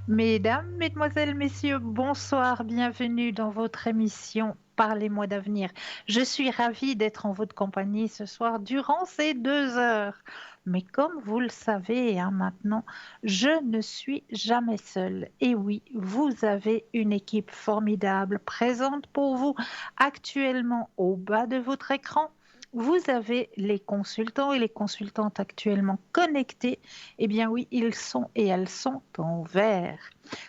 Mesdames, mesdemoiselles, messieurs, bonsoir, bienvenue dans votre émission Parlez-moi d'avenir. Je suis ravie d'être en votre compagnie ce soir durant ces 2 heures. Mais comme vous le savez maintenant, je ne suis jamais seule. Et oui, vous avez une équipe formidable présente pour vous actuellement au bas de votre écran. Vous avez les consultants et les consultantes actuellement connectés. Eh bien oui, ils sont et elles sont en vert.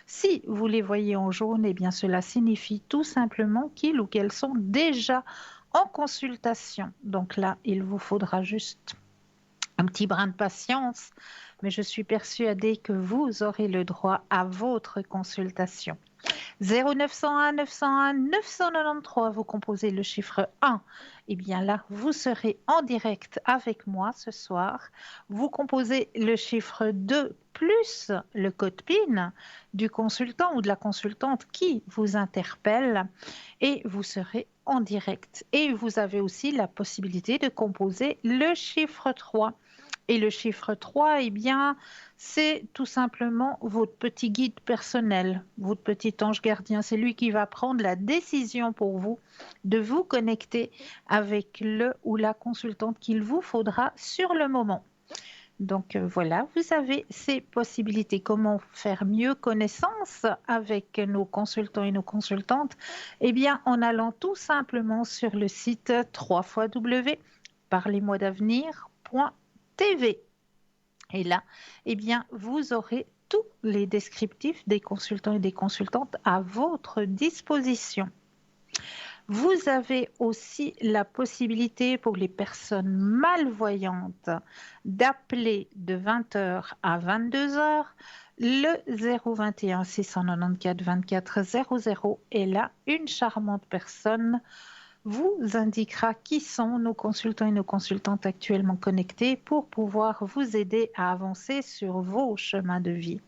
Si vous les voyez en jaune, eh bien cela signifie tout simplement qu'ils ou qu'elles sont déjà en consultation. Donc là, il vous faudra juste un petit brin de patience, mais je suis persuadée que vous aurez le droit à votre consultation. 0901 901 993, vous composez le chiffre 1. Eh bien là, vous serez en direct avec moi ce soir. Vous composez le chiffre 2 plus le code PIN du consultant ou de la consultante qui vous interpelle et vous serez en direct. Et vous avez aussi la possibilité de composer le chiffre 3. Et le chiffre 3, eh bien, c'est tout simplement votre petit guide personnel, votre petit ange gardien. C'est lui qui va prendre la décision pour vous de vous connecter avec le ou la consultante qu'il vous faudra sur le moment. Donc voilà, vous avez ces possibilités. Comment faire mieux connaissance avec nos consultants et nos consultantes? Eh bien, en allant tout simplement sur le site www.parlez-moi-d'avenir.tv. Et là, eh bien, vous aurez tous les descriptifs des consultants et des consultantes à votre disposition. Vous avez aussi la possibilité pour les personnes malvoyantes d'appeler de 20h à 22h le 021 694 24 00 et là, une charmante personne vous indiquera qui sont nos consultants et nos consultantes actuellement connectés pour pouvoir vous aider à avancer sur vos chemins de vie.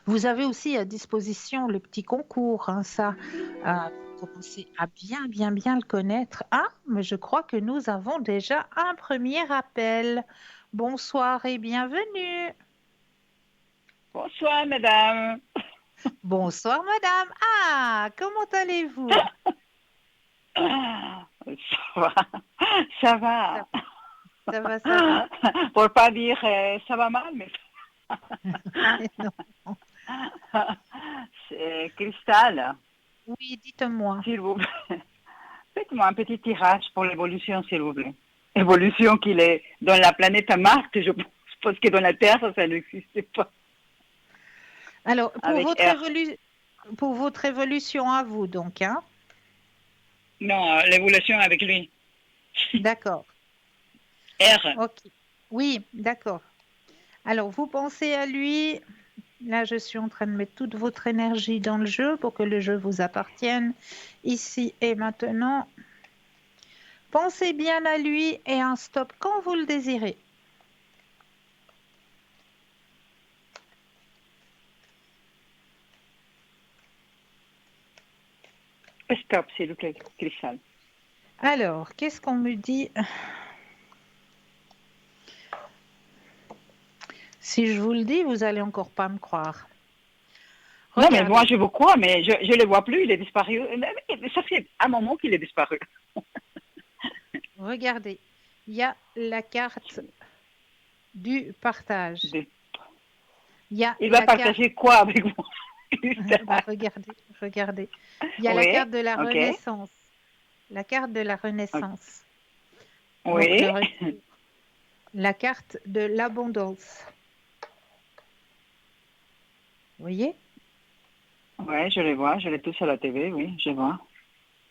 Vous avez aussi à disposition le petit concours, hein, ça, vous commencez à bien le connaître. Ah, mais je crois que nous avons déjà un premier appel. Bonsoir et bienvenue. Bonsoir, madame. Bonsoir, madame. Ah, comment allez-vous? Ah, ça va. Ça Ça, va. ça va, ça va. Pour pas dire ça va mal, mais Non. c'est Cristal, Oui, dites-moi. s'il vous plaît. Faites-moi un petit tirage pour l'évolution, s'il vous plaît. Évolution qu'il est dans la planète Mars, je pense, parce que dans la Terre, ça n'existe pas. Alors, Avec R. pour votre évolution à vous, donc, hein? Non, l'évolution avec lui. D'accord. R. Ok. Oui, d'accord. Alors, vous pensez à lui. Là, je suis en train de mettre toute votre énergie dans le jeu pour que le jeu vous appartienne ici et maintenant. Pensez bien à lui et un stop quand vous le désirez. Stop, s'il vous plaît, Cristal. Alors, qu'est-ce qu'on me dit? Si je vous le dis, vous allez encore pas me croire. Non, mais moi, Regardez, je vous crois, mais je ne le vois plus, il est disparu. Ça fait un moment qu'il est disparu. regardez. Il y a la carte du partage. De- Il y a Il va la carte. partager quoi avec moi? Bah, regardez. Il y a la Oui, carte de la ok, Renaissance. La carte de la Renaissance. Donc oui, le retour. La carte de l'abondance. Vous voyez? oui, je les vois, je les tous à la TV, oui, je vois.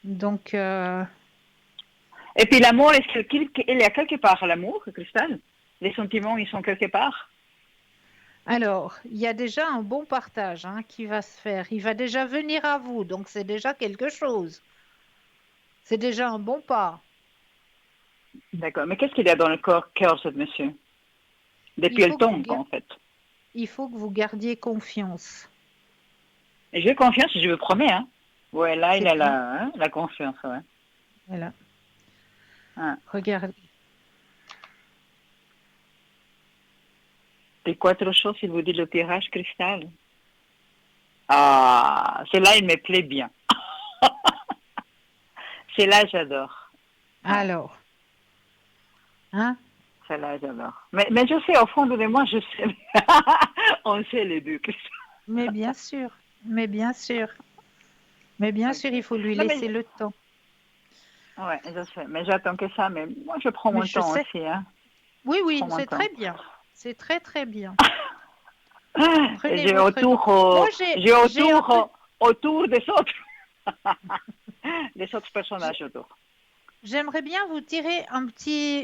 Donc, Et puis l'amour, est-ce qu'il il est quelque part, l'amour, Cristal? Les sentiments, ils sont quelque part? alors, il y a déjà un bon partage hein, qui va se faire. Il va déjà venir à vous, donc c'est déjà quelque chose. C'est déjà un bon pas. D'accord, mais qu'est-ce qu'il y a dans le cœur, ce monsieur? Il Depuis le faut que vous, tombe, en fait. il faut que vous gardiez confiance. Et j'ai confiance, je vous promets, hein. Ouais, là, il C'est a bien. la confiance, ouais. Voilà. Ah. Regardez. Et quoi autre chose, il vous dit le tirage cristal? Ah, celle-là, il me plaît bien. Celle-là, j'adore. Ouais, Alors, hein? celle-là, j'adore. Mais je sais, au fond de moi, je sais. On sait les deux. Mais bien sûr, mais bien sûr, mais bien sûr, Ok. il faut lui Non, laisser mais, le temps. ouais, je sais. Mais j'attends que ça. Mais moi, je prends Mais mon je temps sais. aussi. Hein. Oui, Je oui, prends mon c'est très temps. bien. C'est très, très bien. Et Prenez votre temps. Moi, j'ai j'ai un peu, autour des autres, des autres personnages autour. j'aimerais bien vous tirer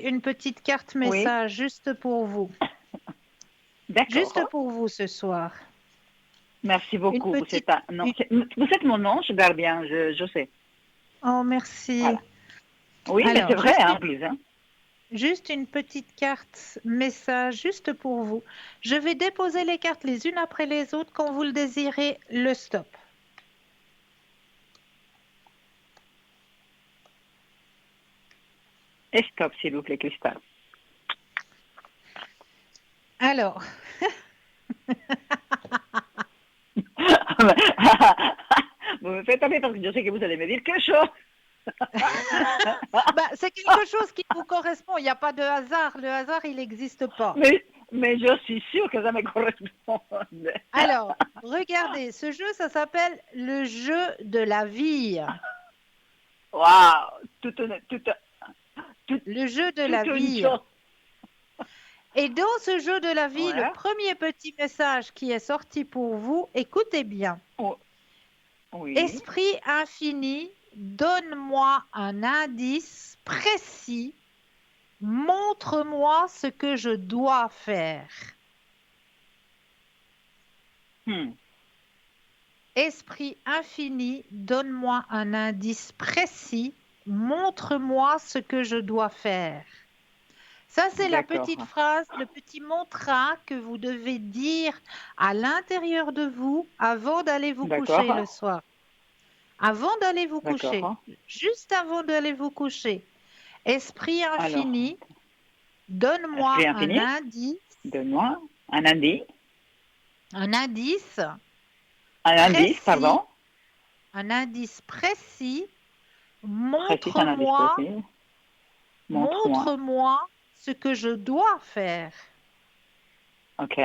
une petite carte Oui, message juste d'accord. pour vous ce soir. Merci Une beaucoup. petite, Non, une- vous êtes mon ange gardien, je sais. oh, merci. Voilà. Oui, mais c'est Alors, vrai, hein, en plus. Hein. juste une petite carte message juste pour vous. Je vais déposer les cartes les unes après les autres. Quand vous le désirez, le stop. Et stop, s'il vous plaît, Cristal. Alors, Vous me faites taper parce que je sais que vous allez me dire quelque chose. bah, c'est quelque chose qui vous correspond. Il n'y a pas de hasard. Le hasard, il n'existe pas. mais je suis sûre que ça me correspond. Alors, regardez, ce jeu, ça s'appelle le jeu de la vie. Waouh, Le jeu de la toute une vie. chose. Et dans ce jeu de la vie, le Ouais. premier petit message qui est sorti pour vous, écoutez bien. Oh, oui. Esprit infini, donne-moi un indice précis. Montre-moi ce que je dois faire. Hmm. Esprit infini, donne-moi un indice précis. Montre-moi ce que je dois faire. Ça, c'est la D'accord. petite phrase, le petit mantra que vous devez dire à l'intérieur de vous avant d'aller vous coucher le D'accord. soir. Avant d'aller vous coucher, D'accord. juste avant d'aller vous coucher. Esprit Alors, infini, donne-moi esprit infini, donne-moi un indice un indice, précis, pardon. un indice précis. Précis, un indice Montre-moi, précis. Montre-moi. montre-moi ce que je dois faire. Ok.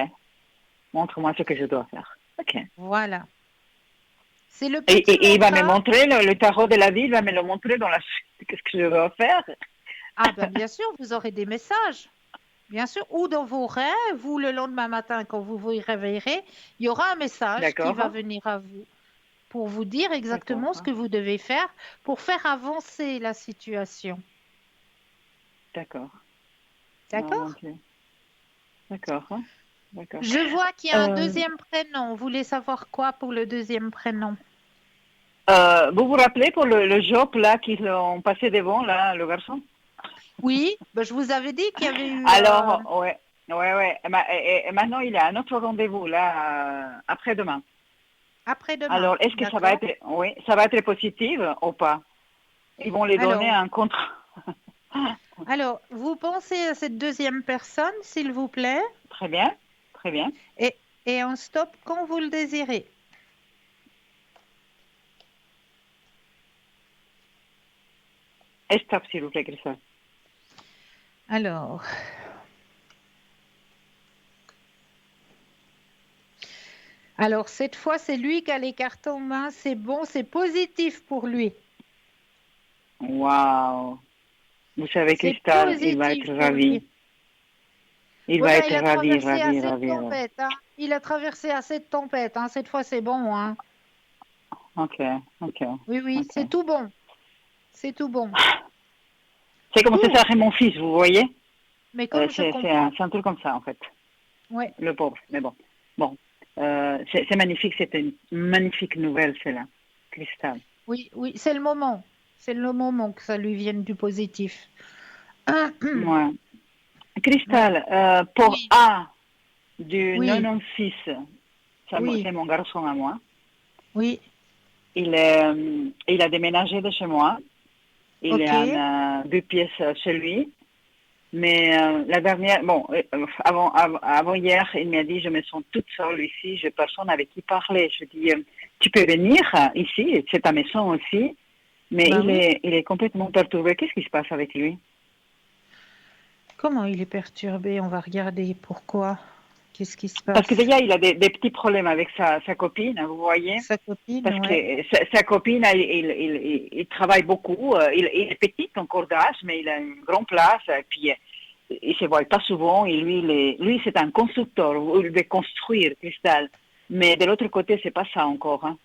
Montre-moi ce que je dois faire. Ok. Voilà. C'est le Et, petit et il va me mantra. montrer le tarot de la vie, il va me le montrer dans la suite. Qu'est-ce que je dois faire? Ah ben bien sûr, vous aurez des messages. Bien sûr, ou dans vos rêves, ou le lendemain matin, quand vous vous réveillerez, il y aura un message qui va D'accord. venir à vous pour vous dire D'accord. exactement ce que vous devez faire pour faire avancer la situation. D'accord. Oh mon D'accord? Dieu. D'accord. D'accord. Je vois qu'il y a un Euh, deuxième prénom. Vous voulez savoir quoi pour le deuxième prénom? vous vous rappelez pour le job là qu'ils ont passé devant là, le garçon? Oui, ben, je vous avais dit qu'il y avait eu Alors, ouais, ouais, ouais. Et maintenant, il a un autre rendez-vous là, après-demain. après-demain. Alors, est-ce que ça va D'accord? être, oui, ça va être positif ou pas? Ils vont lui donner Alors, un contrat. vous pensez à cette deuxième personne, s'il vous plaît, Très bien, très bien. et, et on stop quand vous le désirez. Et stop, s'il vous plaît, Christophe. Alors, cette fois, c'est lui qui a les cartes en main. C'est bon, c'est positif pour lui. Waouh. Vous savez, C'est Cristal, il va positif être pour lui. ravi. Il Oui, va ben, être il a ravi, traversé ravi, assez de ravi, ravi. tempêtes, hein. Il a traversé assez de tempêtes, hein. Cette fois, c'est bon, hein. Ok, ok, Oui, oui, ok. c'est tout bon. C'est tout bon. C'est comme si ça Ouh, serait mon fils, vous voyez? mais comme je comprends. C'est un truc comme ça, en fait. Ouais, Le pauvre, mais bon. Bon, c'est magnifique, c'était une magnifique nouvelle, celle-là. Cristal. oui, oui, c'est le moment. C'est le moment que ça lui vienne du positif. Ouais. Ouais, Cristal, pour oui, A du oui, 96, oui, c'est mon garçon à moi. oui. Il a déménagé de chez moi. Il est Ok, en 2 pièces chez lui. Mais la dernière, bon, avant hier, il m'a dit, je me sens toute seule ici, j'ai personne avec qui parler. Je dis, tu peux venir ici, c'est ta maison aussi, mais Bah oui. il est complètement perturbé. Qu'est-ce qui se passe avec lui? Comment il est perturbé? On va regarder pourquoi. Qu'est-ce qui se Parce que passe? déjà, il a des petits problèmes avec sa copine, vous voyez. Sa copine, Parce que ouais. sa copine, il travaille beaucoup. Il est petit encore d'âge, mais il a une grande place. Et puis, il se voit pas souvent. Et lui, lui c'est un constructeur. Il veut construire, Cristal. Mais de l'autre côté, c'est pas ça encore. Hein.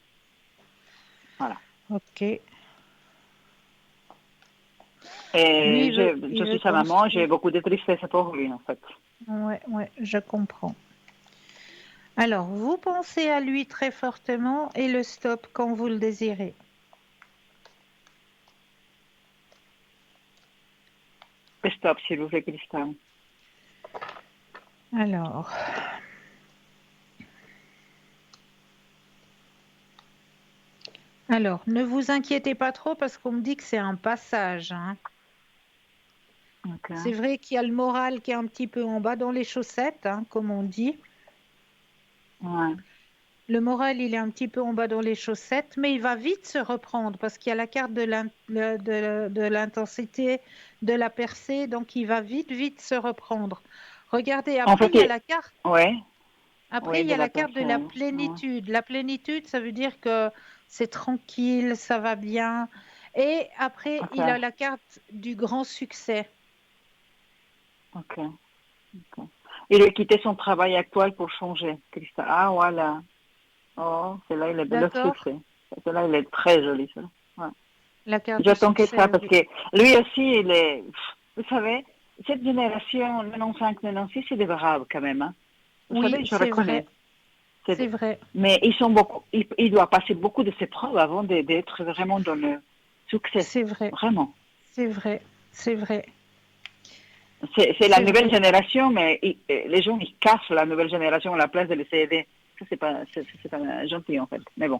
Voilà. Ok. Lui, Et je il veut suis sa maman. J'ai construire. beaucoup de tristesse pour lui, en fait. Ouais, ouais, je comprends. Alors, vous pensez à lui très fortement et le stop quand vous le désirez. Stop, s'il vous plaît, Cristal. Alors, ne vous inquiétez pas trop parce qu'on me dit que c'est un passage, hein. Okay. C'est vrai qu'il y a le moral qui est un petit peu en bas dans les chaussettes, hein, comme on dit. Ouais. Le moral, il est un petit peu en bas dans les chaussettes, mais il va vite se reprendre parce qu'il y a la carte de l'intensité de la percée, donc il va vite se reprendre. Regardez, En après, fait, il y a la carte. ouais. Après, Oui, il y de a la la carte de la personne. Ouais. plénitude. La plénitude, ça veut dire que c'est tranquille, ça va bien. Et après, Ok. il a la carte du grand succès. Ok. Ok. Il a quitté son travail actuel pour changer. Christa. Ah, voilà. Oh, celle-là, il est belle aussi. D'accord? Celle-là, il est très joli, ça. Ouais. La carte du J'attends que ça succès, parce oui. que lui aussi, il est. Vous savez, cette génération 95-96, c'est des braves quand même. Hein. Vous Oui, savez, je c'est vrai. reconnais. C'est vrai. Mais ils sont beaucoup. Il doit passer beaucoup de ses preuves avant d'être vraiment dans le succès. C'est vrai. Vraiment. C'est vrai. C'est vrai. C'est la C'est nouvelle vrai. génération, mais les gens, ils cassent la nouvelle génération à la place de les aider. Ça, c'est pas gentil, en fait. Mais bon.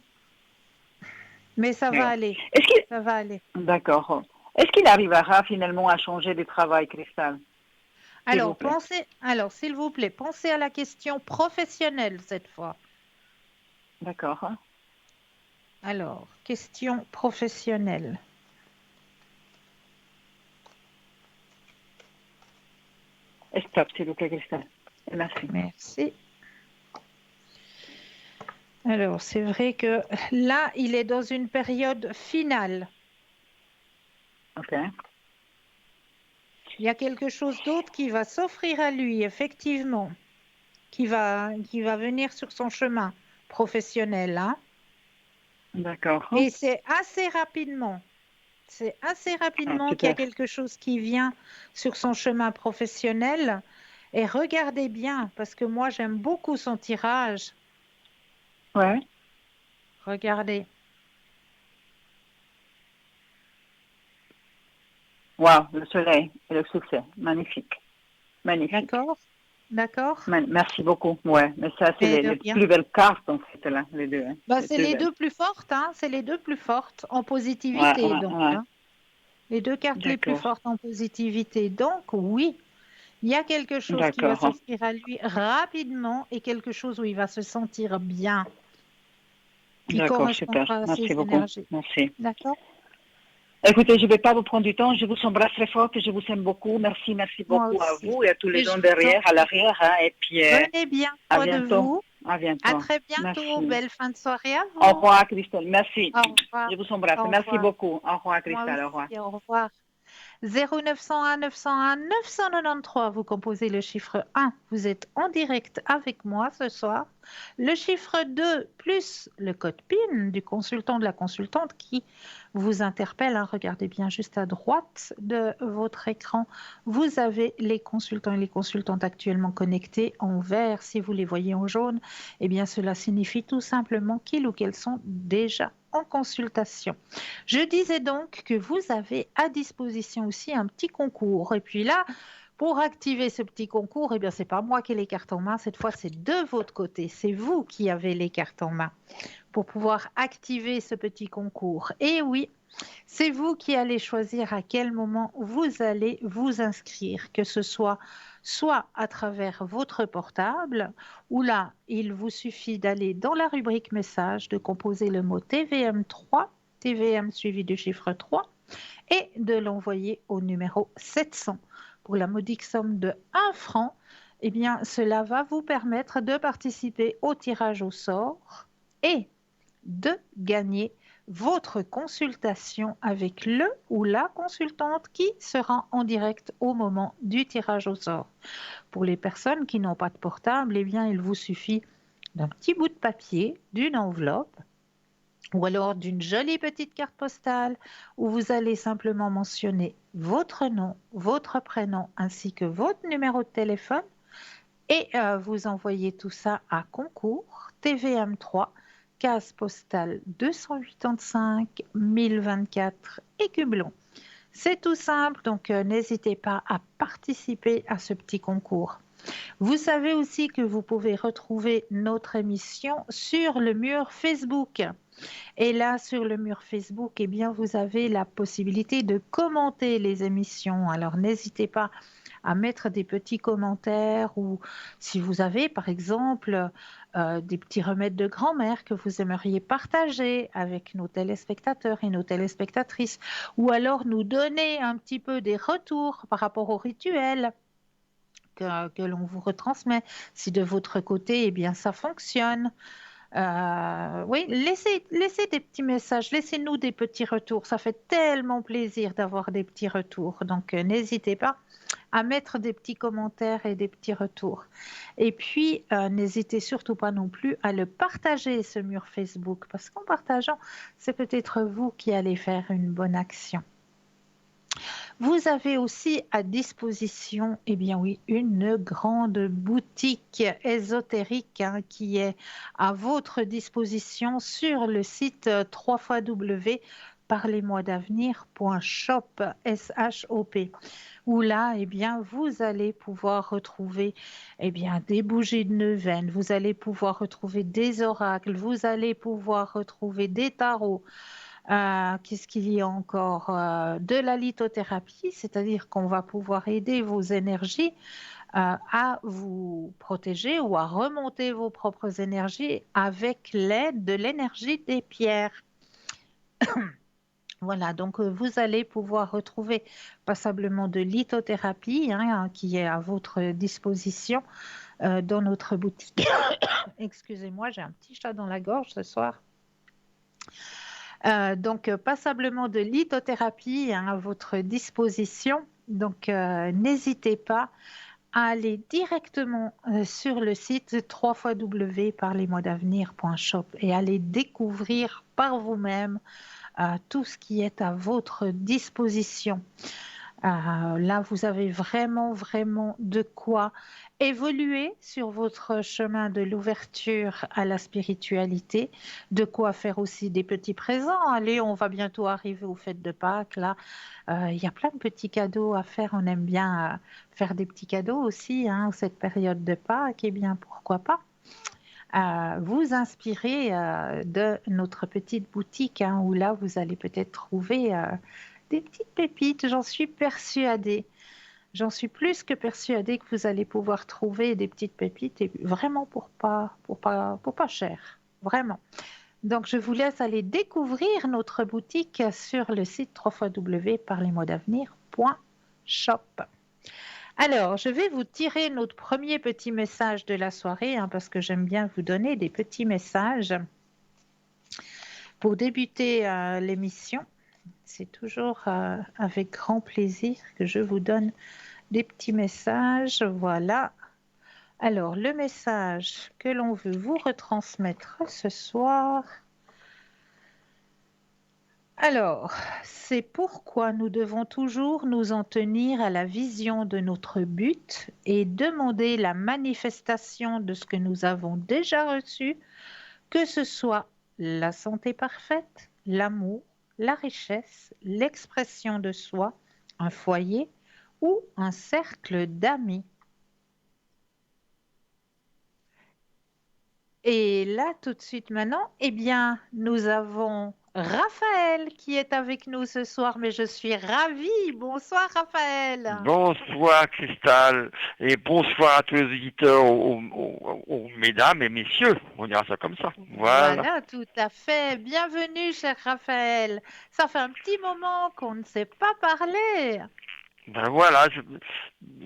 Mais ça Mais va bon. aller. Est-ce qu'il, Ça va aller. d'accord. Est-ce qu'il arrivera finalement à changer de travail, Cristal, s'il vous plaît? Alors, s'il vous plaît, pensez à la question professionnelle cette fois. D'accord. Alors, question professionnelle. Stop, s'il vous plaît, Cristal. Merci. Merci. Alors, c'est vrai que là, il est dans une période finale. OK. Il y a quelque chose d'autre qui va s'offrir à lui, effectivement, qui va venir sur son chemin professionnel, hein. D'accord. Et c'est assez rapidement. C'est assez Ah, rapidement qu'il y a super. quelque chose qui vient sur son chemin professionnel. Et regardez bien, parce que moi, j'aime beaucoup son tirage. Ouais. Regardez. Wow, le soleil et le succès. Magnifique. Magnifique. D'accord? D'accord? Merci beaucoup. Ouais, mais ça, c'est Mais de les rien. plus belles cartes, en fait, là, les deux. Hein. Bah, Les c'est plus les belles. deux plus fortes, hein. C'est les deux plus fortes en Ouais, positivité, ouais, donc, ouais. hein. Les deux cartes les plus D'accord. fortes en positivité. Donc, oui, il y a quelque chose qui va D'accord. s'offrir à lui rapidement et quelque chose où il va se sentir bien, qui D'accord, super. correspondra à Merci ses beaucoup. énergies. Merci. D'accord? Écoutez, je ne vais pas vous prendre du temps. Je vous embrasse très fort et je vous aime beaucoup. Merci, merci Moi beaucoup à aussi. vous et à tous les Et gens je vous en derrière, à prie. l'arrière. Hein, et puis, Prenez bien à soin de bientôt. vous. À À bientôt. très bientôt. Merci. Belle fin de soirée à Au vous. revoir, Christelle. Merci. Au revoir. Je vous embrasse. Au Merci revoir. beaucoup. Au revoir, Moi Christelle. Au revoir. aussi. Au revoir. 0901 901 993, vous composez le chiffre 1, vous êtes en direct avec moi ce soir. Le chiffre 2 plus le code PIN du consultant, de la consultante qui vous interpelle, hein. Regardez bien juste à droite de votre écran, vous avez les consultants et les consultantes actuellement connectés en vert. Si vous les voyez en jaune, eh bien cela signifie tout simplement qu'ils ou qu'elles sont déjà en consultation. Je disais donc que vous avez à disposition aussi un petit concours. Et puis là, pour activer ce petit concours, eh bien, c'est pas moi qui ai les cartes en main. Cette fois, c'est de votre côté. C'est vous qui avez les cartes en main pour pouvoir activer ce petit concours. Et oui, C'est vous qui allez choisir à quel moment vous allez vous inscrire, que ce soit à travers votre portable, où là, il vous suffit d'aller dans la rubrique message, de composer le mot TVM3, TVM suivi du chiffre 3, et de l'envoyer au numéro 700 pour la modique somme de 1 franc. Eh bien, cela va vous permettre de participer au tirage au sort et de gagner votre consultation avec le ou la consultante qui sera en direct au moment du tirage au sort. Pour les personnes qui n'ont pas de portable, eh bien, il vous suffit d'un petit bout de papier, d'une enveloppe ou alors d'une jolie petite carte postale où vous allez simplement mentionner votre nom, votre prénom ainsi que votre numéro de téléphone et vous envoyez tout ça à concours TVM3, case postale 285 1024 Écublon. C'est tout simple, donc n'hésitez pas à participer à ce petit concours. Vous savez aussi que vous pouvez retrouver notre émission sur le mur Facebook. Et là, sur le mur Facebook, eh bien, vous avez la possibilité de commenter les émissions. Alors, n'hésitez pas à mettre des petits commentaires ou si vous avez, par exemple, des petits remèdes de grand-mère que vous aimeriez partager avec nos téléspectateurs et nos téléspectatrices, ou alors nous donner un petit peu des retours par rapport au rituel que l'on vous retransmet. Si de votre côté, eh bien, ça fonctionne. Oui, laissez des petits messages, laissez-nous des petits retours. Ça fait tellement plaisir d'avoir des petits retours. Donc, n'hésitez pas à mettre des petits commentaires et des petits retours. Et puis, n'hésitez surtout pas non plus à le partager, ce mur Facebook, parce qu'en partageant, c'est peut-être vous qui allez faire une bonne action. Vous avez aussi à disposition, eh bien oui, une grande boutique ésotérique qui est à votre disposition sur le site www.parlez-moi-d'avenir.shop, S-H-O-P, où là, eh bien, vous allez pouvoir retrouver eh bien, des bougies de neuvaine, vous allez pouvoir retrouver des oracles, vous allez pouvoir retrouver des tarots. Qu'est-ce qu'il y a encore? De la lithothérapie, c'est-à-dire qu'on va pouvoir aider vos énergies à vous protéger ou à remonter vos propres énergies avec l'aide de l'énergie des pierres. Voilà, donc vous allez pouvoir retrouver passablement de lithothérapie qui est à votre disposition dans notre boutique. Excusez-moi, j'ai un petit chat dans la gorge ce soir. Donc, passablement de lithothérapie à votre disposition. Donc, n'hésitez pas à aller directement sur le site www.parlez-moi-d'avenir.shop et aller découvrir par vous-même tout ce qui est à votre disposition. Là, vous avez vraiment, vraiment de quoi évoluer sur votre chemin de l'ouverture à la spiritualité, de quoi faire aussi des petits présents. Allez, on va bientôt arriver aux fêtes de Pâques. Là, il y a plein de petits cadeaux à faire. On aime bien faire des petits cadeaux aussi, cette période de Pâques. Eh bien, pourquoi pas vous inspirer de notre petite boutique où là, vous allez peut-être trouver des petites pépites, j'en suis persuadée. J'en suis plus que persuadée que vous allez pouvoir trouver des petites pépites et vraiment pour pas cher, vraiment. Donc je vous laisse aller découvrir notre boutique sur le site www.parlez-moi-d'avenir.shop. Alors, je vais vous tirer notre premier petit message de la soirée parce que j'aime bien vous donner des petits messages pour débuter l'émission. C'est toujours avec grand plaisir que je vous donne des petits messages. Voilà. Alors, le message que l'on veut vous retransmettre ce soir. Alors, c'est pourquoi nous devons toujours nous en tenir à la vision de notre but et demander la manifestation de ce que nous avons déjà reçu, que ce soit la santé parfaite, l'amour, la richesse, l'expression de soi, un foyer ou un cercle d'amis. Et là, tout de suite maintenant, eh bien, nous avons Raphaël qui est avec nous ce soir, mais je suis ravie. Bonsoir Raphaël. Bonsoir Cristal et bonsoir à tous les auditeurs, aux mesdames et messieurs, on dira ça comme ça. Voilà. Voilà, tout à fait. Bienvenue, cher Raphaël. Ça fait un petit moment qu'on ne s'est pas parlé. Ben voilà,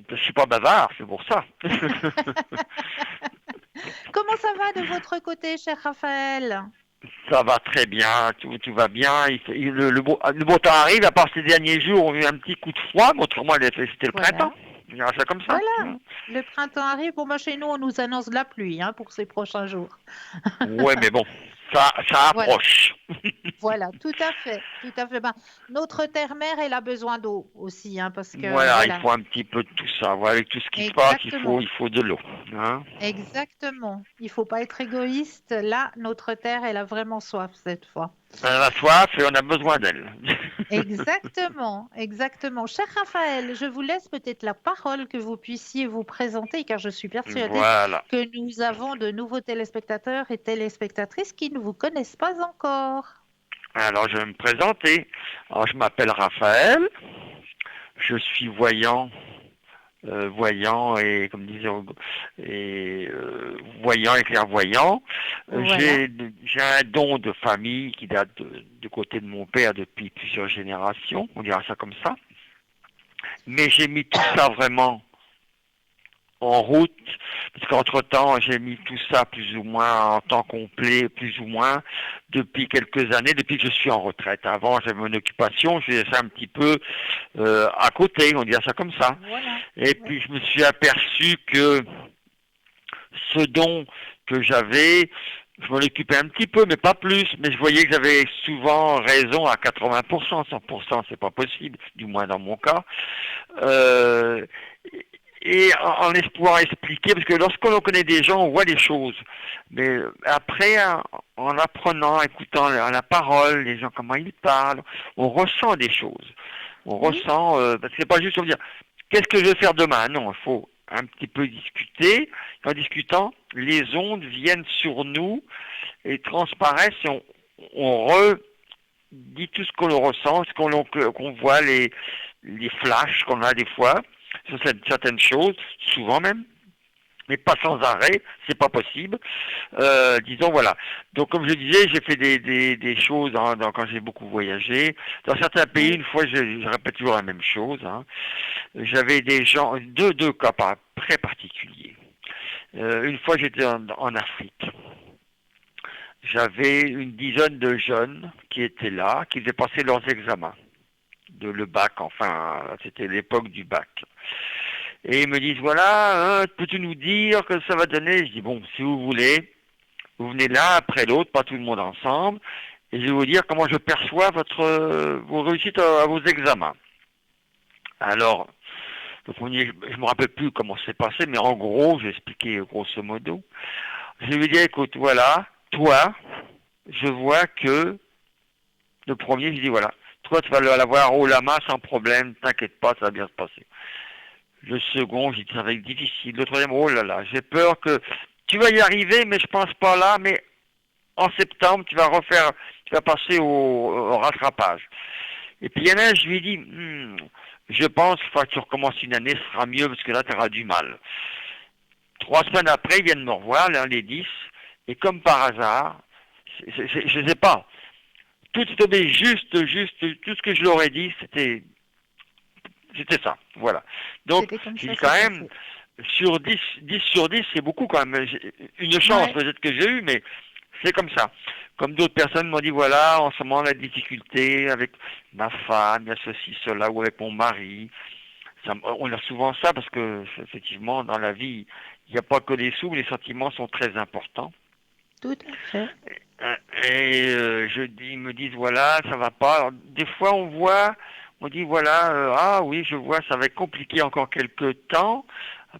je suis pas bavard, c'est pour ça. Comment ça va de votre côté, cher Raphaël? Ça va très bien, tout va bien. Le beau temps arrive, à part ces derniers jours, on a eu un petit coup de froid, mais autrement c'était le Voilà. printemps. On dira ça comme ça. Voilà. Le printemps arrive. Bon, moi, chez nous, on nous annonce de la pluie pour ces prochains jours. Ouais, mais bon, ça Voilà. approche. Voilà, tout à fait, tout à fait. Ben, notre terre-mère, elle a besoin d'eau aussi, parce que Voilà, il faut un petit peu de tout ça. Voilà, avec tout ce qui se passe, il faut de l'eau. Hein. Exactement. Il faut pas être égoïste. Là, notre terre, elle a vraiment soif cette fois. On a soif et on a besoin d'elle. Exactement, exactement. Cher Raphaël, je vous laisse peut-être la parole que vous puissiez vous présenter, car je suis persuadée Voilà. que nous avons de nouveaux téléspectateurs et téléspectatrices qui ne vous connaissent pas encore. Alors, je vais me présenter. Alors, je m'appelle Raphaël. Je suis voyant, et comme disait, voyant et clairvoyant. Voilà. J'ai un don de famille qui date du côté de mon père depuis plusieurs générations. On dira ça comme ça. Mais j'ai mis tout ça vraiment en route, parce qu'entre-temps, j'ai mis tout ça plus ou moins en temps complet, plus ou moins, depuis quelques années, depuis que je suis en retraite. Avant, j'avais mon occupation, je faisais ça un petit peu à côté, on dirait ça comme ça. Voilà. Et puis, je me suis aperçu que ce don que j'avais, je m'en occupais un petit peu, mais pas plus, mais je voyais que j'avais souvent raison à 80%, 100%, c'est pas possible, du moins dans mon cas. Et en pouvoir expliquer, parce que lorsqu'on connaît des gens, on voit des choses. Mais après, en apprenant, écoutant la parole, les gens, comment ils parlent, on ressent des choses. On ressent, parce que c'est pas juste on dire, qu'est-ce que je vais faire demain? Non, il faut un petit peu discuter. Et en discutant, les ondes viennent sur nous et transparaissent et on redit tout ce qu'on ressent, ce qu'on voit, les flashs qu'on a des fois sur certaines choses, souvent même, mais pas sans arrêt, c'est pas possible. Disons voilà. Donc comme je disais, j'ai fait des choses quand j'ai beaucoup voyagé. Dans certains pays, une fois, je répète toujours la même chose. J'avais des gens, deux cas très particuliers. Une fois, j'étais en Afrique. J'avais une dizaine de jeunes qui étaient là, qui faisaient passer leurs examens le bac, enfin, c'était l'époque du bac. Et ils me disent, voilà, peux-tu nous dire que ça va donner? Je dis, bon, si vous voulez, vous venez l'un après l'autre, pas tout le monde ensemble, et je vais vous dire comment je perçois vos réussites à vos examens. Alors, le premier, je me rappelle plus comment c'est passé, mais en gros, j'ai expliqué grosso modo. Je lui ai dit, écoute, voilà, toi, je vois que le premier, je dis, voilà, toi, tu vas l'avoir haut la main sans problème, t'inquiète pas, ça va bien se passer. Le second, j'ai dit, ça va être difficile. Le troisième, oh là là, j'ai peur que tu vas y arriver, mais je pense pas là, mais en septembre, tu vas passer au rattrapage. Et puis il y en a un, je lui ai dit, je pense qu'il faut que tu recommences une année, ce sera mieux, parce que là, tu auras du mal. 3 semaines après, ils viennent me revoir, l'un des 10, et comme par hasard, je ne sais pas, tout est tombé juste, tout ce que je leur ai dit, c'était ça, voilà. Donc, j'ai dit quand même, sur 10 sur 10, c'est beaucoup quand même. Une chance peut-être que j'ai eue, mais c'est comme ça. Comme d'autres personnes m'ont dit, voilà, en ce moment, la difficulté avec ma femme, il y a ceci, cela, ou avec mon mari. On a souvent ça parce que, effectivement, dans la vie, il n'y a pas que les sous, mais les sentiments sont très importants. Tout à fait. Et ils me disent, voilà, ça va pas. Alors, des fois, on dit, voilà, ah oui, je vois, ça va être compliqué encore quelques temps,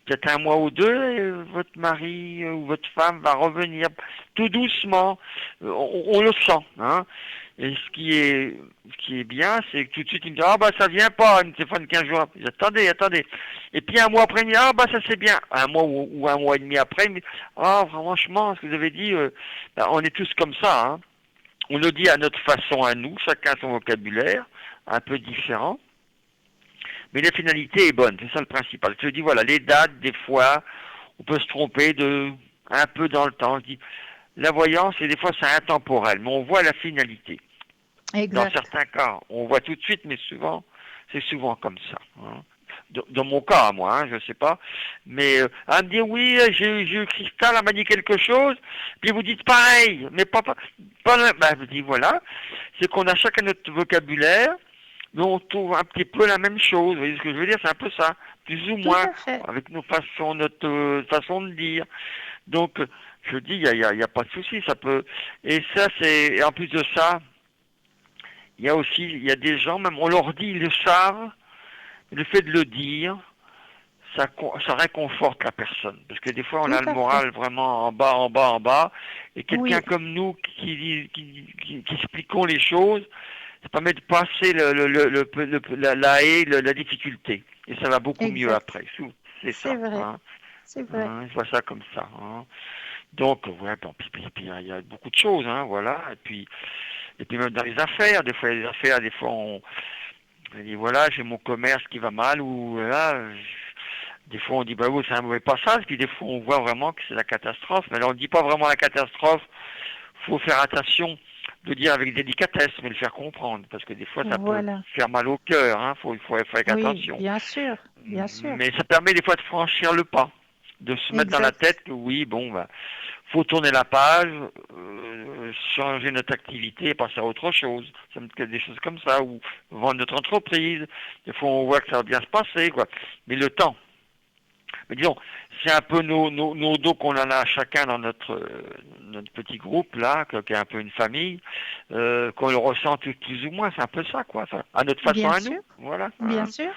peut-être 1 mois ou 2, et votre mari ou votre femme va revenir tout doucement. On le sent, hein. Et ce qui est bien, c'est que tout de suite, il me dit, ah bah ça vient pas, il me téléphone 15 jours après. Attendez. Et puis 1 mois après, il me dit, ah bah ça c'est bien. 1 mois ou 1 mois et demi après, il me dit, ah franchement, ce que vous avez dit, on est tous comme ça, hein. on le dit à notre façon à nous, chacun son vocabulaire, un peu différent. Mais la finalité est bonne, c'est ça le principal. Je dis voilà, les dates, des fois, on peut se tromper un peu dans le temps. Je dis, la voyance, et des fois c'est intemporel, mais on voit la finalité. Dans Exact. certains cas, on voit tout de suite, mais souvent, c'est souvent comme ça. Hein. Dans mon cas, moi, je ne sais pas. Mais à me dire, oui, j'ai eu Cristal, elle m'a dit quelque chose, puis vous dites pareil, mais pas je dis, voilà, c'est qu'on a chacun notre vocabulaire, mais on trouve un petit peu la même chose. Vous voyez ce que je veux dire? C'est un peu ça, plus ou Tout moins, à fait. avec notre façon de dire. Donc, je dis, il y a pas de souci, ça peut... Et ça, et en plus de ça, il y a des gens, même on leur dit, ils le savent, le fait de le dire, ça réconforte la personne. Parce que des fois, on Tout a le à fait. moral vraiment en bas, en bas, en bas. Et quelqu'un Oui, comme nous qui expliquons les choses, ça permet de passer la haie, la difficulté. Et ça va beaucoup mieux exact. après. C'est C'est ça. vrai. Hein. C'est vrai. Hein, je vois ça comme ça. Hein. Donc, ouais, bon, puis, il y a beaucoup de choses, hein, voilà. Et puis même dans les affaires, des fois on dit voilà, j'ai mon commerce qui va mal, ou là, des fois on dit bah oui, c'est un mauvais passage, puis des fois on voit vraiment que c'est la catastrophe. Mais alors on ne dit pas vraiment la catastrophe, faut faire attention de dire avec délicatesse, mais le faire comprendre, parce que des fois ça peut Voilà. faire mal au cœur, hein, faut faire Oui, attention. bien sûr. Bien sûr. Mais ça permet des fois de franchir le pas, de se mettre dans la Exact. tête que oui, bon, bah, faut tourner la page, changer notre activité et passer à autre chose. Ça me fait des choses comme ça, ou vendre notre entreprise. Des fois, on voit que ça va bien se passer, quoi. Mais le temps. Mais disons, c'est un peu nos dos qu'on en a chacun dans notre petit groupe, là, qui est un peu une famille, qu'on le ressent plus ou moins. C'est un peu ça, quoi. Ça, à notre façon Bien à sûr. nous. Voilà. Bien Hein. sûr.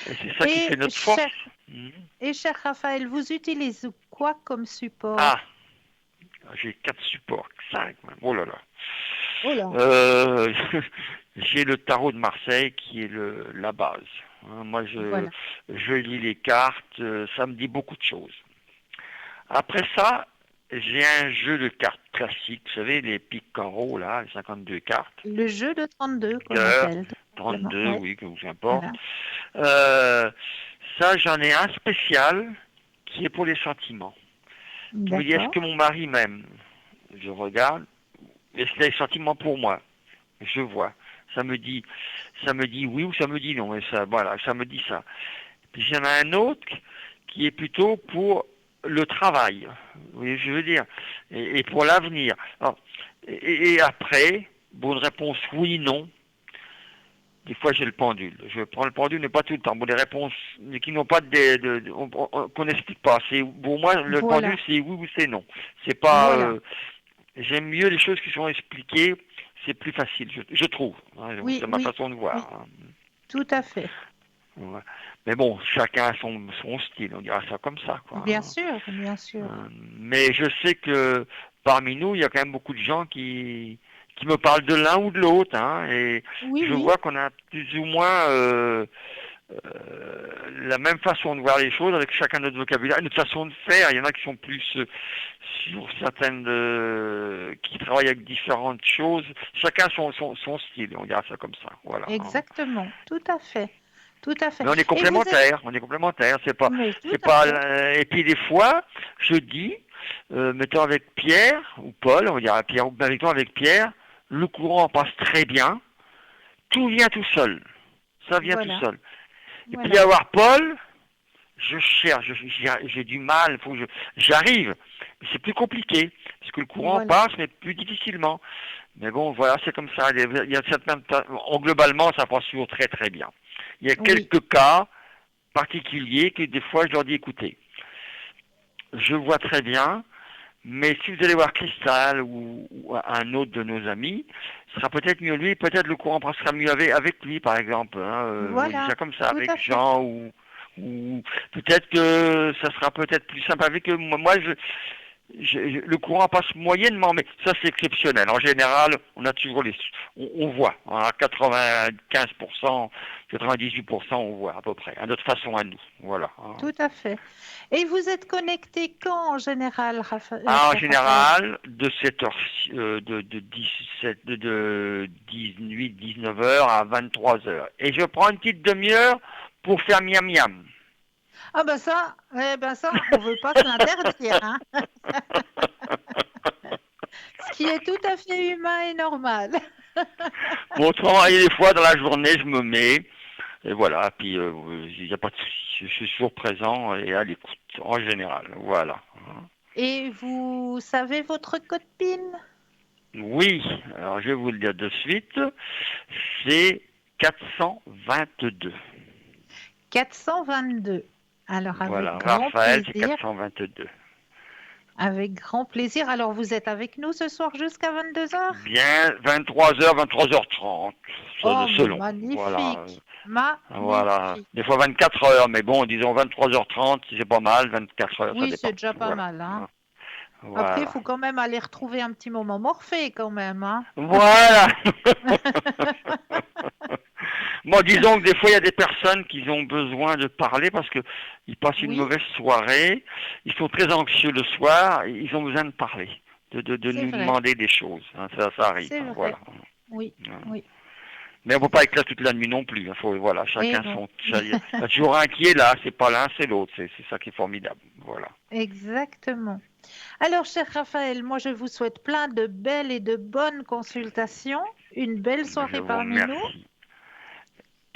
Et c'est ça qui Et fait notre force. cher, Mhm. cher Raphaël, vous utilisez quoi comme Ah, support? j'ai 4 supports, 5 même. Oh là là. Oh là. Euh, j'ai le tarot de Marseille qui est la base. Hein, moi, Voilà. je lis les cartes, ça me dit beaucoup de choses. Après ça, j'ai un jeu de cartes classique, vous savez, les piques en haut, là, les 52 cartes. Le jeu de 32 qu'on Cœur, appelle tout simplement. 32, Oui, oui, que vous importe. voilà. Euh, ça, j'en ai un spécial qui est pour les sentiments. Qui me dit, est-ce D'accord. que mon mari m'aime? Je regarde. Est-ce qu'il a des sentiments pour moi? Je vois. Ça me dit oui ou ça me dit non. Et ça, voilà, ça me dit ça. Puis il y en a un autre qui est plutôt pour le travail. Vous voyez ce que je veux dire? Et pour l'avenir. Alors, et après, bonne réponse oui, non. Des fois j'ai le pendule. Je prends le pendule, mais pas tout le temps. Bon, des réponses qui n'ont pas qu'on n'explique pas. C'est pour moi le pendule Voilà. c'est oui ou c'est non. C'est pas. Voilà. J'aime mieux les choses qui sont expliquées. C'est plus facile, je trouve. Hein, Oui, c'est ma oui, façon de voir. oui, Hein. tout à fait. Ouais. Mais bon, chacun a son style, on dira ça comme ça, quoi. Bien Hein. sûr, bien sûr. Mais je sais que parmi nous, il y a quand même beaucoup de gens qui me parlent de l'un ou de l'autre, hein, et Oui, je oui, vois qu'on a plus ou moins la même façon de voir les choses avec chacun notre vocabulaire, notre façon de faire. Il y en a qui sont plus sur certaines, qui travaillent avec différentes choses. Chacun son style, on dira ça comme ça. Voilà. Hein. exactement. Tout à fait. Tout à fait. Mais Et vous êtes... on est complémentaires. Mais tout C'est à pas. fait. Et puis des fois, je dis, mettons avec Pierre ou Paul, on dira Pierre, mettons avec Pierre, le courant passe très bien, tout vient tout seul, ça vient tout Voilà. seul. Et puis Voilà. avoir Paul, je cherche, j'ai du mal, j'arrive, mais c'est plus compliqué, parce que le courant Voilà. passe, mais plus difficilement. Mais bon, voilà, c'est comme ça. Il y a globalement, ça passe toujours très très bien. Il y a Oui. quelques cas particuliers que des fois je leur dis écoutez, je vois très bien, mais si vous allez voir Cristal ou un autre de nos amis, ce sera peut-être mieux lui, peut-être le courant passera mieux avec lui par exemple. Hein, on dit Voilà. ça comme ça, Tout avec à fait. Jean ou peut-être que ça sera peut-être plus simple avec eux. Moi le courant passe moyennement, mais ça c'est exceptionnel. En général, on a toujours on voit, hein, à 95%, 98%, on voit à peu près, à notre façon à nous. Voilà. Hein. Tout à fait. Et vous êtes connecté quand en général, En cher Raphaël? général, de 7h, de 17, de 18, 19h à 23h. Et je prends une petite demi-heure pour faire miam miam. Ah ben ça, on veut pas se l'interdire, hein. Ce qui est tout à fait humain et normal. Bon, autrement, et des fois, dans la journée, je me mets, et voilà, puis il n'y a pas de souci. Je suis toujours présent et à l'écoute, en général. Voilà. Et vous savez votre code PIN? Oui, alors je vais vous le dire de suite, c'est 422. 422. Alors avec Voilà, grand Raphaël, c'est plaisir. 422. Avec grand plaisir. Alors vous êtes avec nous ce soir jusqu'à 22h? Bien, 23h, 23h30, Oh, mais selon. Voilà, magnifique. voilà. Magnifique. Des fois 24 heures, mais bon, disons 23h30, c'est pas mal, 24 heures, ça Oui, dépend. c'est déjà pas Voilà. mal, hein. Après, il Voilà. faut quand même aller retrouver un petit moment Morphée quand même, hein. Voilà. Bon, disons que des fois, il y a des personnes qui ont besoin de parler parce qu'ils passent une Oui, mauvaise soirée, ils sont très anxieux le soir, ils ont besoin de parler, de c'est nous vrai. demander des choses. Hein, ça arrive, C'est hein, vrai. voilà. Oui, oui. Mais on ne peut pas être là toute la nuit non plus. Hein, voilà, Et chacun non. son. Il y a toujours un qui est là, c'est pas l'un, c'est l'autre. C'est ça qui est formidable. Voilà. Exactement. Alors, cher Raphaël, moi, je vous souhaite plein de belles et de bonnes consultations, une belle Je soirée vous parmi nous. remercie.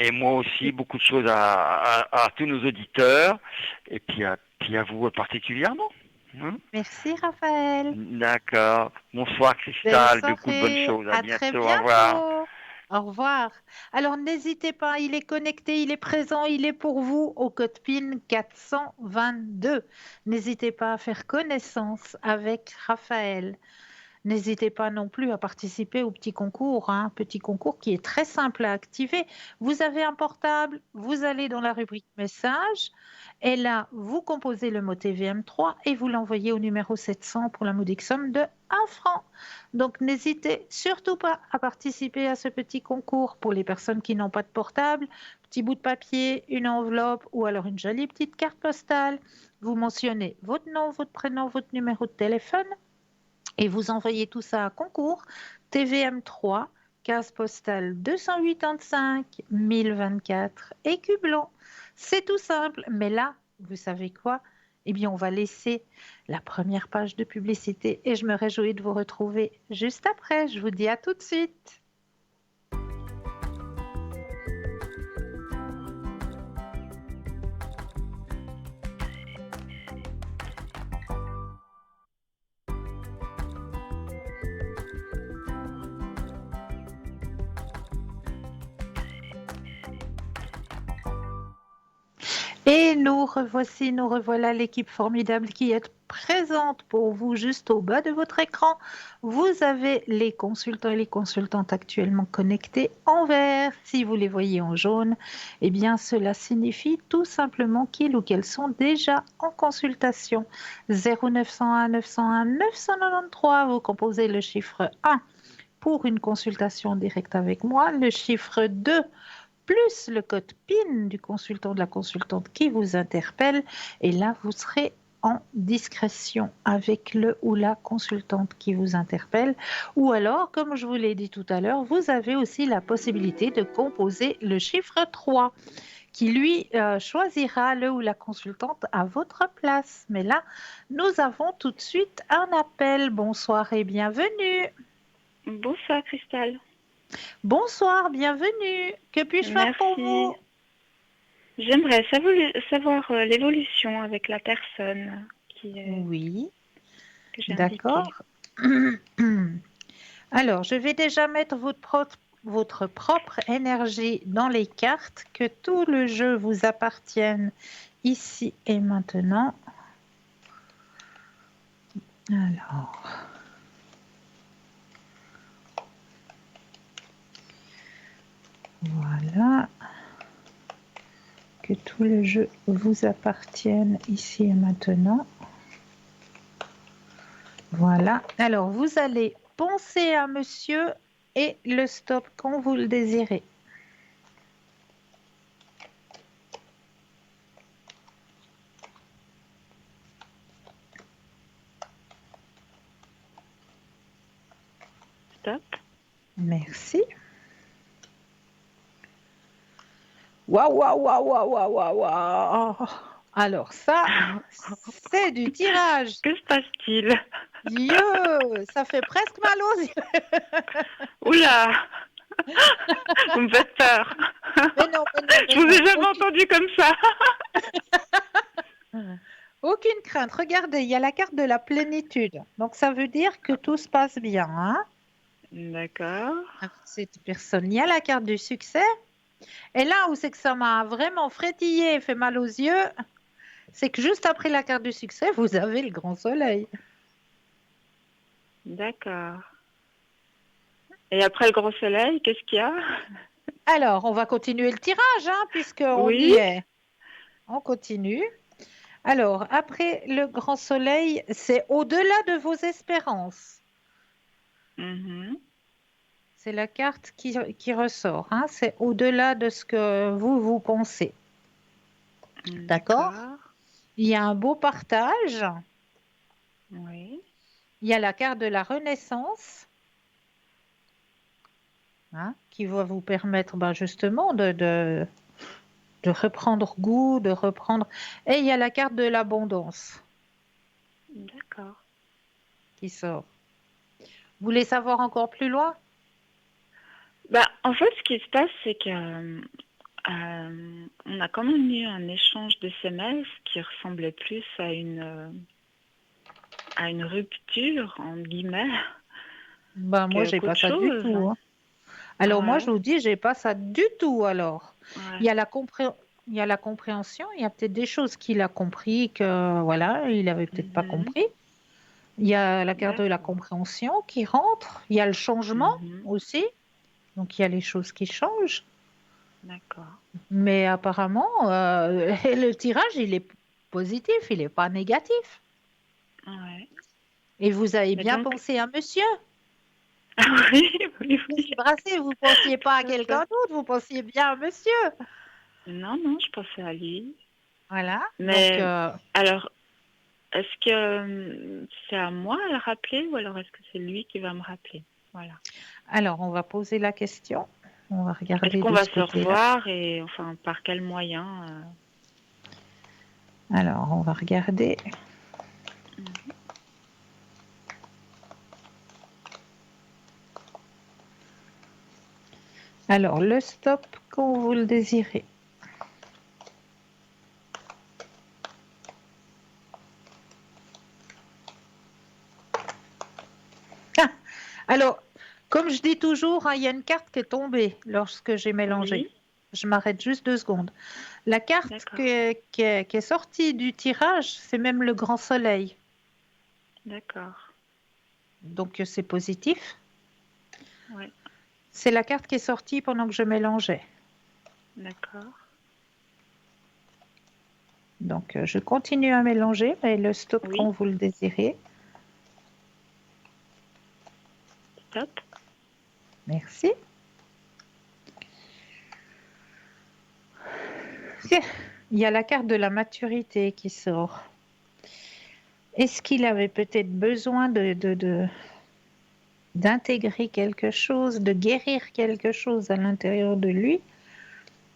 Et moi aussi, beaucoup de choses à tous nos auditeurs, et puis à vous particulièrement. Hein. Merci, Raphaël. D'accord. Bonsoir Belle Cristal, beaucoup de bonnes soirée. choses. À À très bientôt. Au revoir. bientôt. Au revoir. Alors, n'hésitez pas, il est connecté, il est présent, il est pour vous au code PIN 422. N'hésitez pas à faire connaissance avec Raphaël. N'hésitez pas non plus à participer au petit concours, hein, petit concours qui est très simple à activer. Vous avez un portable, vous allez dans la rubrique message et là, vous composez le mot TVM3 et vous l'envoyez au numéro 700 pour la modique somme de 1 franc. Donc, n'hésitez surtout pas à participer à ce petit concours pour les personnes qui n'ont pas de portable. Petit bout de papier, une enveloppe ou alors une jolie petite carte postale. Vous mentionnez votre nom, votre prénom, votre numéro de téléphone et vous envoyez tout ça à concours TVM3, case postale 285 1024 Écu Blanc. C'est tout simple, mais là, vous savez quoi? Eh bien, on va laisser la première page de publicité et je me réjouis de vous retrouver juste après. Je vous dis à tout de suite. Et nous revoici, nous revoilà l'équipe formidable qui est présente pour vous juste au bas de votre écran. Vous avez les consultants et les consultantes actuellement connectés en vert. Si vous les voyez en jaune, eh bien cela signifie tout simplement qu'ils ou qu'elles sont déjà en consultation. 0901 901 993, vous composez le chiffre 1 pour une consultation directe avec moi, le chiffre 2 plus le code PIN du consultant, de la consultante qui vous interpelle. Et là, vous serez en discrétion avec le ou la consultante qui vous interpelle. Ou alors, comme je vous l'ai dit tout à l'heure, vous avez aussi la possibilité de composer le chiffre 3 qui lui choisira le ou la consultante à votre place. Mais là, nous avons tout de suite un appel. Bonsoir et bienvenue. Bonsoir Cristal. Bonsoir, bienvenue. Que puis-je faire pour vous? J'aimerais savoir l'évolution avec la personne Oui, que j'ai d'accord. Alors, je vais déjà mettre votre propre énergie dans les cartes, que tout le jeu vous appartienne ici et maintenant. Alors... Voilà. Que tout le jeu vous appartienne ici et maintenant. Voilà. Alors, vous allez penser à monsieur et le stop quand vous le désirez. Stop. Merci. Waouh, waouh, waouh, waouh, waouh, waouh, waouh. Alors ça, c'est du tirage. Que se passe-t-il? Dieu, ça fait presque mal aux yeux. Oula! Vous me faites peur. Mais non, mais non, mais Je vous ai non. jamais entendu comme ça. Aucune crainte. Regardez, il y a la carte de la plénitude. Donc ça veut dire que tout se passe bien, hein, D'accord. avec cette personne. Il y a la carte du succès. Et là où c'est que ça m'a vraiment frétillé et fait mal aux yeux, c'est que juste après la carte du succès, vous avez le grand soleil. D'accord. Et après le grand soleil, qu'est-ce qu'il y a? Alors, on va continuer le tirage, hein, puisqu'on Oui. y est. On continue. Alors, après le grand soleil, c'est au-delà de vos espérances. Mhm. C'est la carte qui ressort, hein. C'est au-delà de ce que vous pensez. D'accord? Il y a un beau partage. Oui. Il y a la carte de la renaissance, hein, qui va vous permettre justement de reprendre goût, de reprendre. Et il y a la carte de l'abondance D'accord. qui sort. Vous voulez savoir encore plus loin? Bah, en fait, ce qui se passe, c'est que on a quand même eu un échange de SMS qui ressemblait plus à une rupture, entre guillemets, Moi, j'ai pas qu'autre ça du chose. tout, hein. Alors moi, Ouais, je vous dis, j'ai pas ça du tout alors. Il y ouais. a il y a la compréhension, il y a peut-être des choses qu'il a compris que voilà, il avait peut-être pas Mhm. compris. Il y a la carte de la D'accord. compréhension qui rentre, il y a le changement Mhm. aussi. Donc il y a les choses qui changent. D'accord. Mais apparemment, le tirage, il est positif, il n'est pas négatif. Ouais. Et vous avez Mais bien donc, pensé à monsieur. oui, oui, oui. Monsieur Brassé, vous ne pensiez pas à Tout à quelqu'un fait. d'autre, vous pensiez bien à monsieur. Non, non, je pensais à lui. Voilà. Donc, Mais alors, est-ce que c'est à moi à le rappeler ou alors est-ce que c'est lui qui va me rappeler? Voilà. alors, on va poser la question. On va Est-ce regarder qu'on de va ce se côté-là. revoir et enfin par quel moyen Alors, on va regarder. Mhm. Alors, le stop quand vous le désirez. Ah, alors, comme je dis toujours, hein, il y a une carte qui est tombée lorsque j'ai mélangé. Oui, Je m'arrête juste 2 secondes. La carte d'accord, qui est sortie du tirage, c'est même le grand soleil. d'accord. Donc, c'est positif. Ouais, C'est la carte qui est sortie pendant que je mélangeais. d'accord. Donc, je continue à mélanger, mais le stop quand Oui, vous le désirez. stop. Merci. Il y a la carte de la maturité qui sort. Est-ce qu'il avait peut-être besoin d'intégrer quelque chose, de guérir quelque chose à l'intérieur de lui,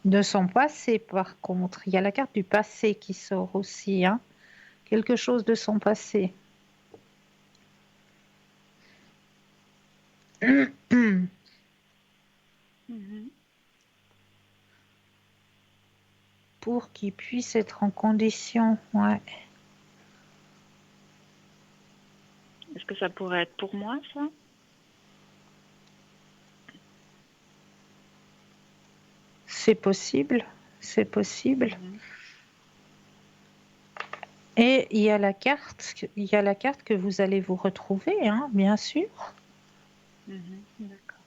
de son passé par contre? Il y a la carte du passé qui sort aussi, hein. Quelque chose de son passé. Mhm. Pour qu'il puisse être en condition, ouais. Est-ce que ça pourrait être pour moi, ça? C'est possible, c'est possible. Mhm. Et il y a la carte que vous allez vous retrouver, hein, bien sûr. Mhm. D'accord.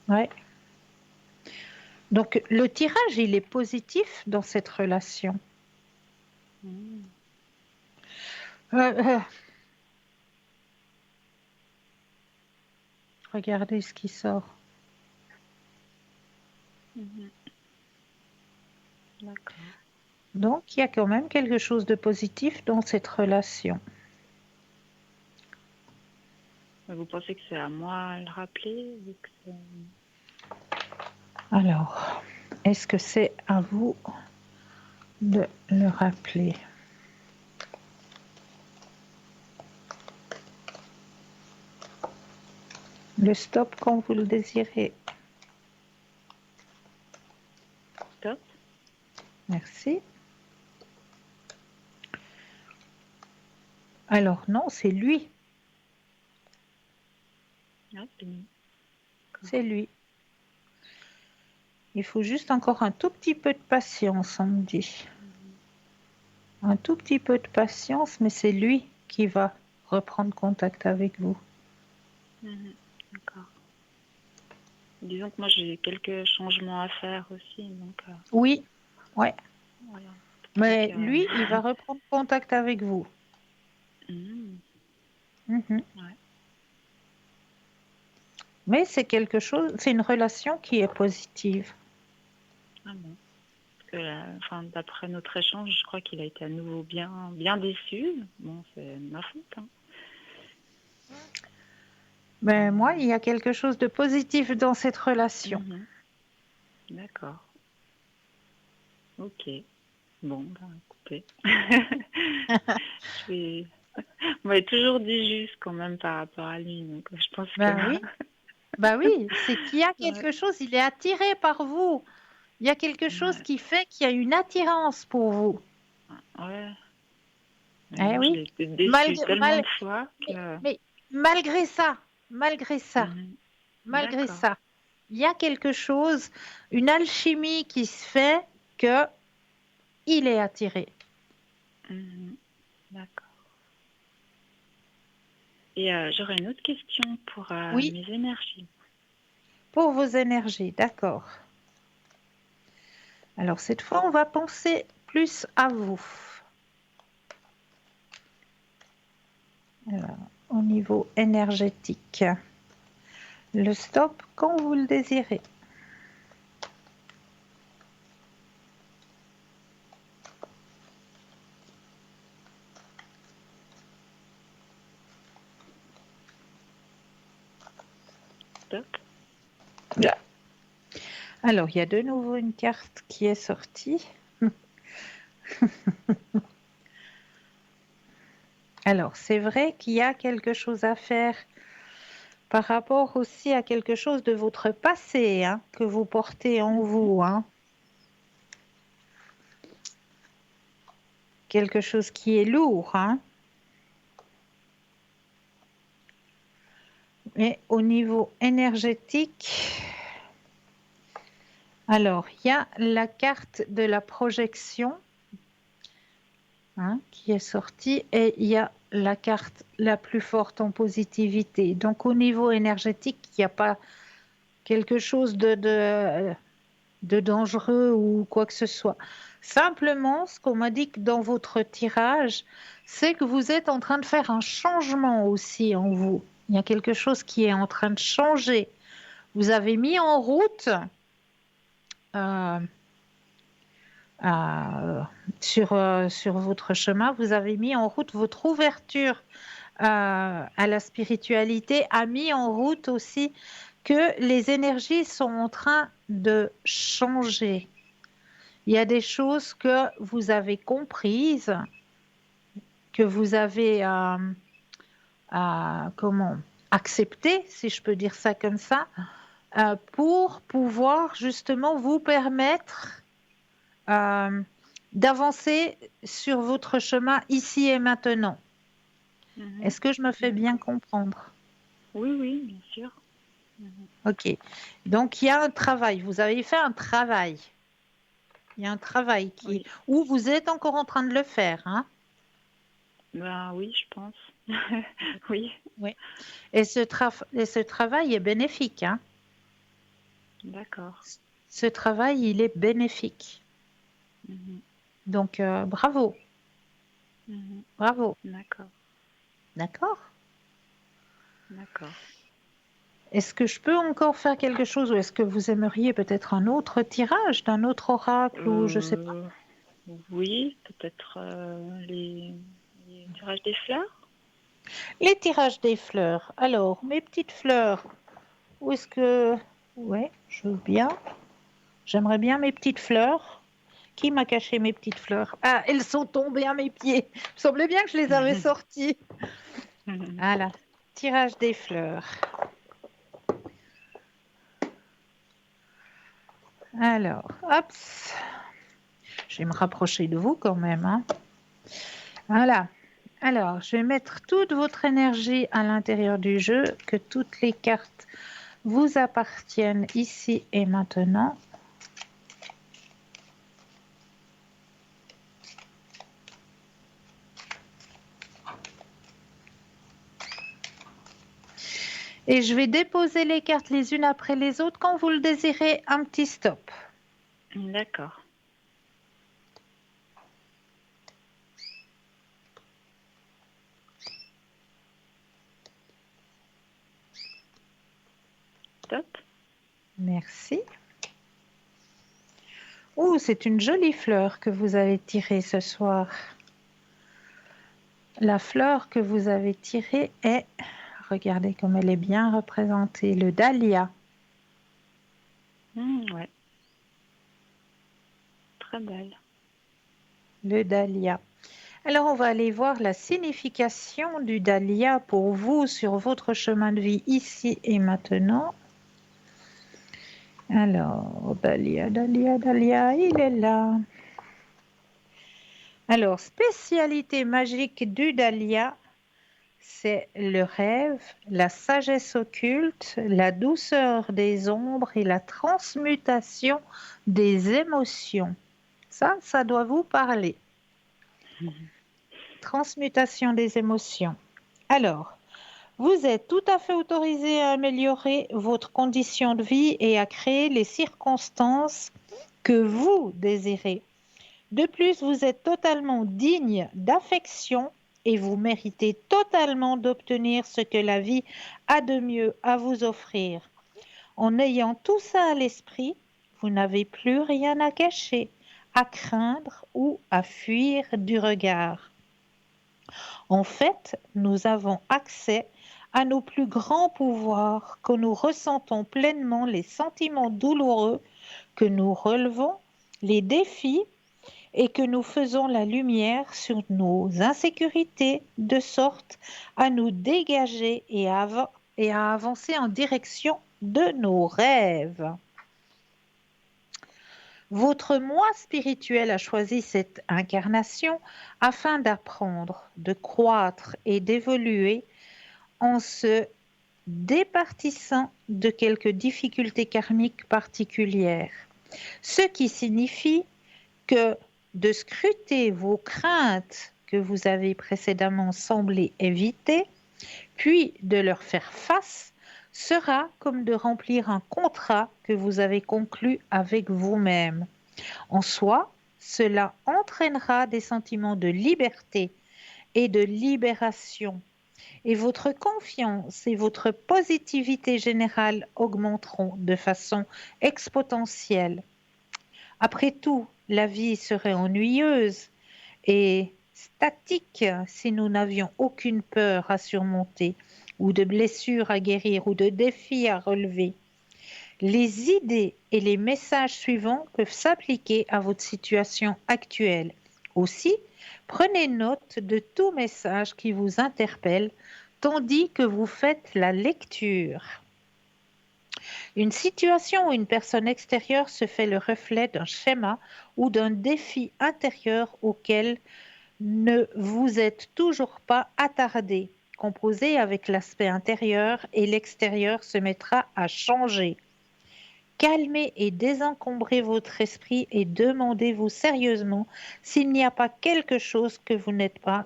Ouais. Donc le tirage, il est positif dans cette relation. Mhm. Euh, regardez ce qui sort. Mhm. D'accord. Donc, il y a quand même quelque chose de positif dans cette relation. Mais vous pensez que c'est à moi à le rappeler vu que Alors, est-ce que c'est à vous de le rappeler? Le stop quand vous le désirez. Stop. Merci. Alors non, c'est lui. Ah, c'est bon. C'est lui. Il faut juste encore un tout petit peu de patience, on me dit. Un tout petit peu de patience, mais c'est lui qui va reprendre contact avec vous. Mhm. D'accord. Disons que moi j'ai quelques changements à faire aussi, donc Oui, ouais. voilà. Mais Donc, lui, il va reprendre contact avec vous. mhm. Mhm. Ouais. Mais c'est quelque chose, c'est une relation qui est positive. Ah bon. Parce que enfin, d'après notre échange, je crois qu'il a été à nouveau bien déçu. Bon, c'est ma faute, hein. Mais moi, il y a quelque chose de positif dans cette relation. Mhm. D'accord. Ok. Bon, ben, écoutez. Je vais... On m'avait toujours dit juste quand même par rapport à lui, donc je pense que... Ben oui, ben oui, c'est qu'il y a Ouais, quelque chose, il est attiré par vous. Il y a quelque chose ouais, qui fait qu'il y a une attirance pour vous. ouais. Mais Eh bon, je oui. l'ai été déçue Malgré, tellement de fois mais, que... mais malgré ça, malgré ça, Mhm. malgré D'accord. ça, il y a quelque chose, une alchimie qui se fait que il est attiré. Mhm. D'accord. Et j'aurais une autre question pour Oui, mes énergies. pour vos énergies, d'accord. Alors cette fois, on va penser plus à vous. Alors, au niveau énergétique, le stop quand vous le désirez. Top. Alors, il y a de nouveau une carte qui est sortie. Alors, c'est vrai qu'il y a quelque chose à faire par rapport aussi à quelque chose de votre passé, hein, que vous portez en vous, hein. Quelque chose qui est lourd, hein. Mais au niveau énergétique, alors, il y a la carte de la projection, hein, qui est sortie et il y a la carte la plus forte en positivité. Donc, au niveau énergétique, il n'y a pas quelque chose de dangereux ou quoi que ce soit. Simplement, ce qu'on m'a dit que dans votre tirage, c'est que vous êtes en train de faire un changement aussi en vous. Il y a quelque chose qui est en train de changer. Vous avez mis en route euh, sur votre chemin, vous avez mis en route votre ouverture à la spiritualité, a mis en route aussi que les énergies sont en train de changer. Il y a des choses que vous avez comprises, que vous avez comment acceptées, si je peux dire ça comme ça, pour pouvoir justement vous permettre euh, d'avancer sur votre chemin ici et maintenant. Mhm. Est-ce que je me fais bien D'accord. comprendre? Oui, oui, bien sûr. Mhm. Ok. Donc il y a un travail. Vous avez fait un travail. Il y a un travail Oui. où vous êtes encore en train de le faire, hein? Ben oui, je pense. Oui, Oui. Et ce travail est bénéfique, hein? d'accord. Ce travail, il est bénéfique. Mhm. Donc, bravo. Bravo. D'accord, D'accord? d'accord. Est-ce que je peux encore faire quelque chose ou est-ce que vous aimeriez peut-être un autre tirage d'un autre oracle ou je sais pas? Euh, oui, peut-être les tirages des fleurs. Les tirages des fleurs. Alors, mes petites fleurs, où est-ce que... Ouais, je veux bien. J'aimerais bien mes petites fleurs. Qui m'a caché mes petites fleurs? Ah, elles sont tombées à mes pieds. Il me semblait bien que je les avais sorties. Voilà, tirage des fleurs. Alors, hop, je vais me rapprocher de vous quand même, hein. Voilà. Alors, je vais mettre toute votre énergie à l'intérieur du jeu, que toutes les cartes vous appartiennent ici et maintenant. Et je vais déposer les cartes les unes après les autres. Quand vous le désirez, un petit stop. D'accord. Top. Merci. Oh, c'est une jolie fleur que vous avez tirée ce soir. La fleur que vous avez tirée est, regardez comme elle est bien représentée, le dahlia. Ouais. Très belle. Le dahlia. Alors, on va aller voir la signification du dahlia pour vous sur votre chemin de vie ici et maintenant. Alors, dahlia, dahlia, dahlia, il est là. Alors, spécialité magique du dahlia, c'est le rêve, la sagesse occulte, la douceur des ombres et la transmutation des émotions. Ça doit vous parler. Transmutation des émotions. Alors, vous êtes tout à fait autorisé à améliorer votre condition de vie et à créer les circonstances que vous désirez. De plus, vous êtes totalement digne d'affection et vous méritez totalement d'obtenir ce que la vie a de mieux à vous offrir. En ayant tout ça à l'esprit, vous n'avez plus rien à cacher, à craindre ou à fuir du regard. En fait, nous avons accès à nos plus grands pouvoirs quand nous ressentons pleinement les sentiments douloureux que nous relevons, les défis et que nous faisons la lumière sur nos insécurités de sorte à nous dégager et à avancer en direction de nos rêves. Votre moi spirituel a choisi cette incarnation afin d'apprendre, de croître et d'évoluer en se départissant de quelques difficultés karmiques particulières, ce qui signifie que de scruter vos craintes que vous avez précédemment semblé éviter, puis de leur faire face, sera comme de remplir un contrat que vous avez conclu avec vous-même. En soi, cela entraînera des sentiments de liberté et de libération, et votre confiance et votre positivité générale augmenteront de façon exponentielle. Après tout, la vie serait ennuyeuse et statique si nous n'avions aucune peur à surmonter, ou de blessures à guérir, ou de défis à relever. Les idées et les messages suivants peuvent s'appliquer à votre situation actuelle. Aussi, prenez note de tout message qui vous interpelle tandis que vous faites la lecture. Une situation ou une personne extérieure se fait le reflet d'un schéma ou d'un défi intérieur auquel ne vous êtes toujours pas attardé. Composez avec l'aspect intérieur et l'extérieur se mettra à changer. Calmez et désencombrez votre esprit et demandez-vous sérieusement s'il n'y a pas quelque chose que vous n'êtes pas,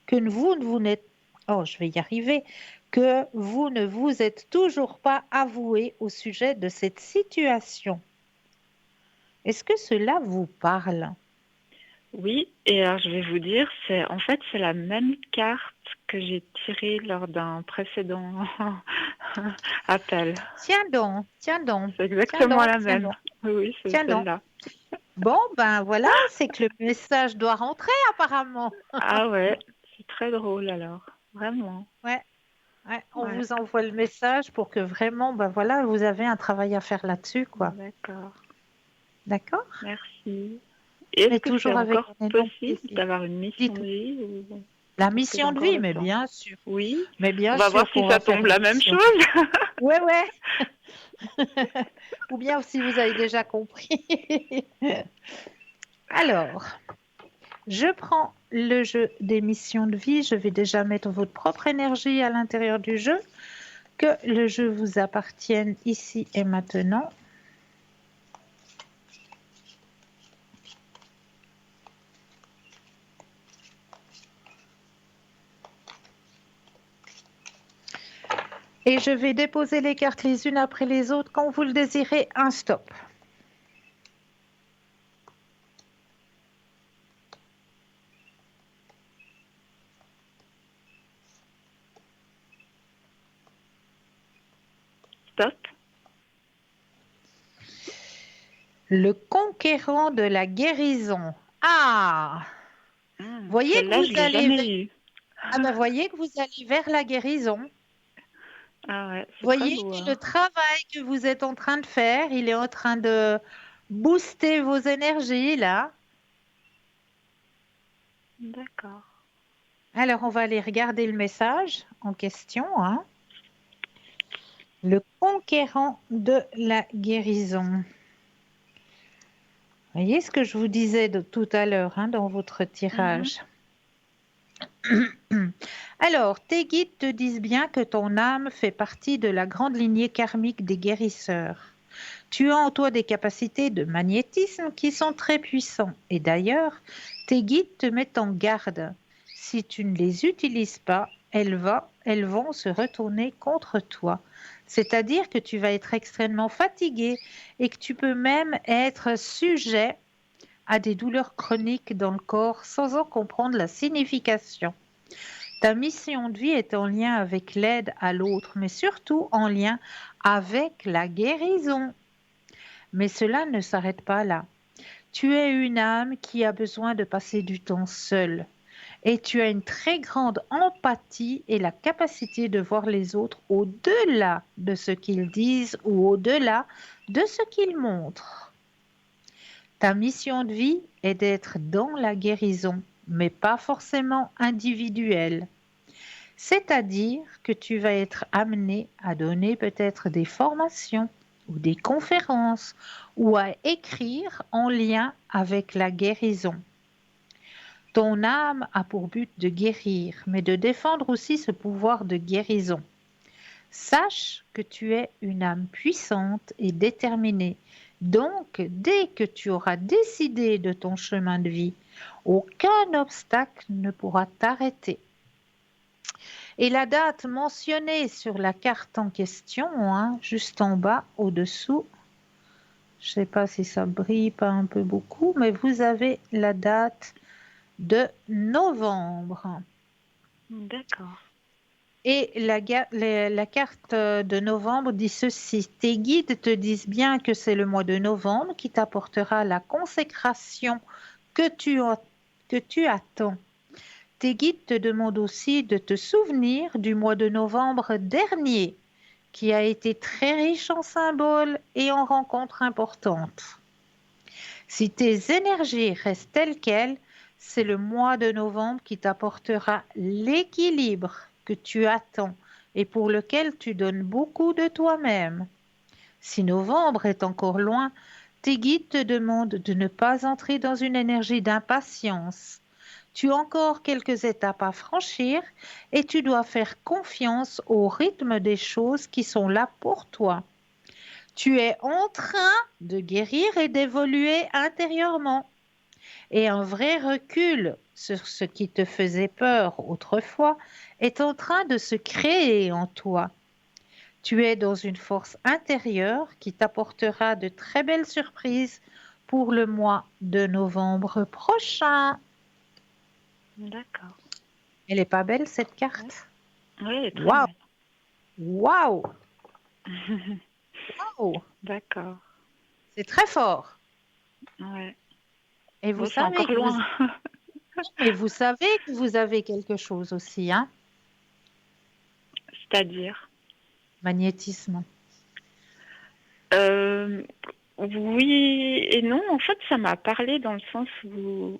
que vous n'êtes, oh, je vais y arriver, que vous ne vous êtes toujours pas avoué au sujet de cette situation. Est-ce que cela vous parle? Oui, et alors je vais vous dire, c'est la même carte que j'ai tirée lors d'un précédent appel. Tiens donc, tiens donc, C'est tiens exactement donc, la tiens même. donc, Oui, oui, c'est tiens donc. celle-là. Bon, ben voilà, c'est que le message doit rentrer apparemment. Ah ouais, c'est très drôle alors, vraiment. Ouais, ouais, on Ouais, vous envoie le message pour que vraiment, ben voilà, vous avez un travail à faire là-dessus, quoi. d'accord, D'accord? merci. Et est-ce Mais que c'est toujours avec encore un énorme possible plaisir. d'avoir une mission de Dites-moi. vie ou La est-ce que j'ai mission de encore vie, le temps? Oui, mais on bien va voir sûr si qu'on ça va faire tombe une la même mission. chose. Ouais, ouais. Ou bien si vous avez déjà compris. Alors, je prends le jeu des missions de vie. Je vais déjà mettre votre propre énergie à l'intérieur du jeu. Que le jeu vous appartienne ici et maintenant. Et je vais déposer les cartes les unes après les autres. Quand vous le désirez, un stop. Stop. Le conquérant de la guérison. Ah, voyez que Celle-là, je vous l'ai allez vers... jamais eue. Ah ben, voyez que vous allez vers la guérison. Ah ouais, c'est très Voyez beau, que le hein. travail que vous êtes en train de faire, il est en train de booster vos énergies là. D'accord. Alors, on va aller regarder le message en question, hein. Le conquérant de la guérison. Voyez ce que je vous disais tout à l'heure, hein, dans votre Mhm. tirage. Alors, tes guides te disent bien que ton âme fait partie de la grande lignée karmique des guérisseurs. Tu as en toi des capacités de magnétisme qui sont très puissantes. Et d'ailleurs, tes guides te mettent en garde. Si tu ne les utilises pas, elles vont se retourner contre toi. C'est-à-dire que tu vas être extrêmement fatigué et que tu peux même être sujet à des douleurs chroniques dans le corps sans en comprendre la signification. Ta mission de vie est en lien avec l'aide à l'autre, mais surtout en lien avec la guérison. Mais cela ne s'arrête pas là. Tu es une âme qui a besoin de passer du temps seule et tu as une très grande empathie et la capacité de voir les autres au-delà de ce qu'ils disent ou au-delà de ce qu'ils montrent. Ta mission de vie est d'être dans la guérison, mais pas forcément individuelle. C'est-à-dire que tu vas être amené à donner peut-être des formations ou des conférences ou à écrire en lien avec la guérison. Ton âme a pour but de guérir, mais de défendre aussi ce pouvoir de guérison. Sache que tu es une âme puissante et déterminée. Donc, dès que tu auras décidé de ton chemin de vie, aucun obstacle ne pourra t'arrêter. Et la date mentionnée sur la carte en question, hein, juste en bas, au-dessous, je ne sais pas si ça brille pas un peu beaucoup, mais vous avez la date de novembre. D'accord. Et la carte de novembre dit ceci. Tes guides te disent bien que c'est le mois de novembre qui t'apportera la consécration que que tu attends. Tes guides te demandent aussi de te souvenir du mois de novembre dernier, qui a été très riche en symboles et en rencontres importantes. Si tes énergies restent telles quelles, c'est le mois de novembre qui t'apportera l'équilibre que tu attends et pour lequel tu donnes beaucoup de toi-même. Si novembre est encore loin, tes guides te demandent de ne pas entrer dans une énergie d'impatience. Tu as encore quelques étapes à franchir et tu dois faire confiance au rythme des choses qui sont là pour toi. Tu es en train de guérir et d'évoluer intérieurement. Et un vrai recul sur ce qui te faisait peur autrefois est en train de se créer en toi. Tu es dans une force intérieure qui t'apportera de très belles surprises pour le mois de novembre prochain. D'accord. Elle est pas belle cette carte? Oui, elle est très Waouh! belle. Waouh! Waouh! D'accord. C'est très fort. Ouais. Et vous Bon, c'est savez encore que loin. mais vous savez que vous avez quelque chose aussi, hein? C'est-à-dire? Magnétisme. Euh, oui et non. En fait, ça m'a parlé dans le sens où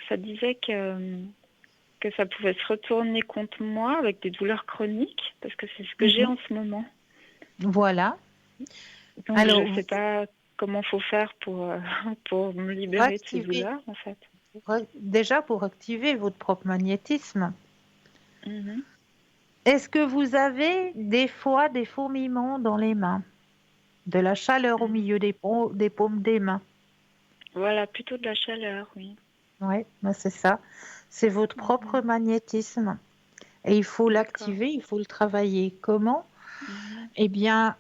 ça disait que ça pouvait se retourner contre moi avec des douleurs chroniques, parce que c'est ce que j'ai Mhm. en ce moment. Voilà. Donc, je Alors, ne sais pas comment faut faire pour, pour me pour libérer de ces activer, douleurs, en fait. déjà pour activer votre propre magnétisme, Mhm. est-ce que vous avez des fois des fourmillements dans les mains, de la chaleur au Mhm. milieu des paumes des mains? Voilà, plutôt de la chaleur, oui. Oui, ben c'est ça. C'est votre propre Mhm. magnétisme. Et il faut D'accord. l'activer, il faut le travailler. Comment? Mhm. Eh bien,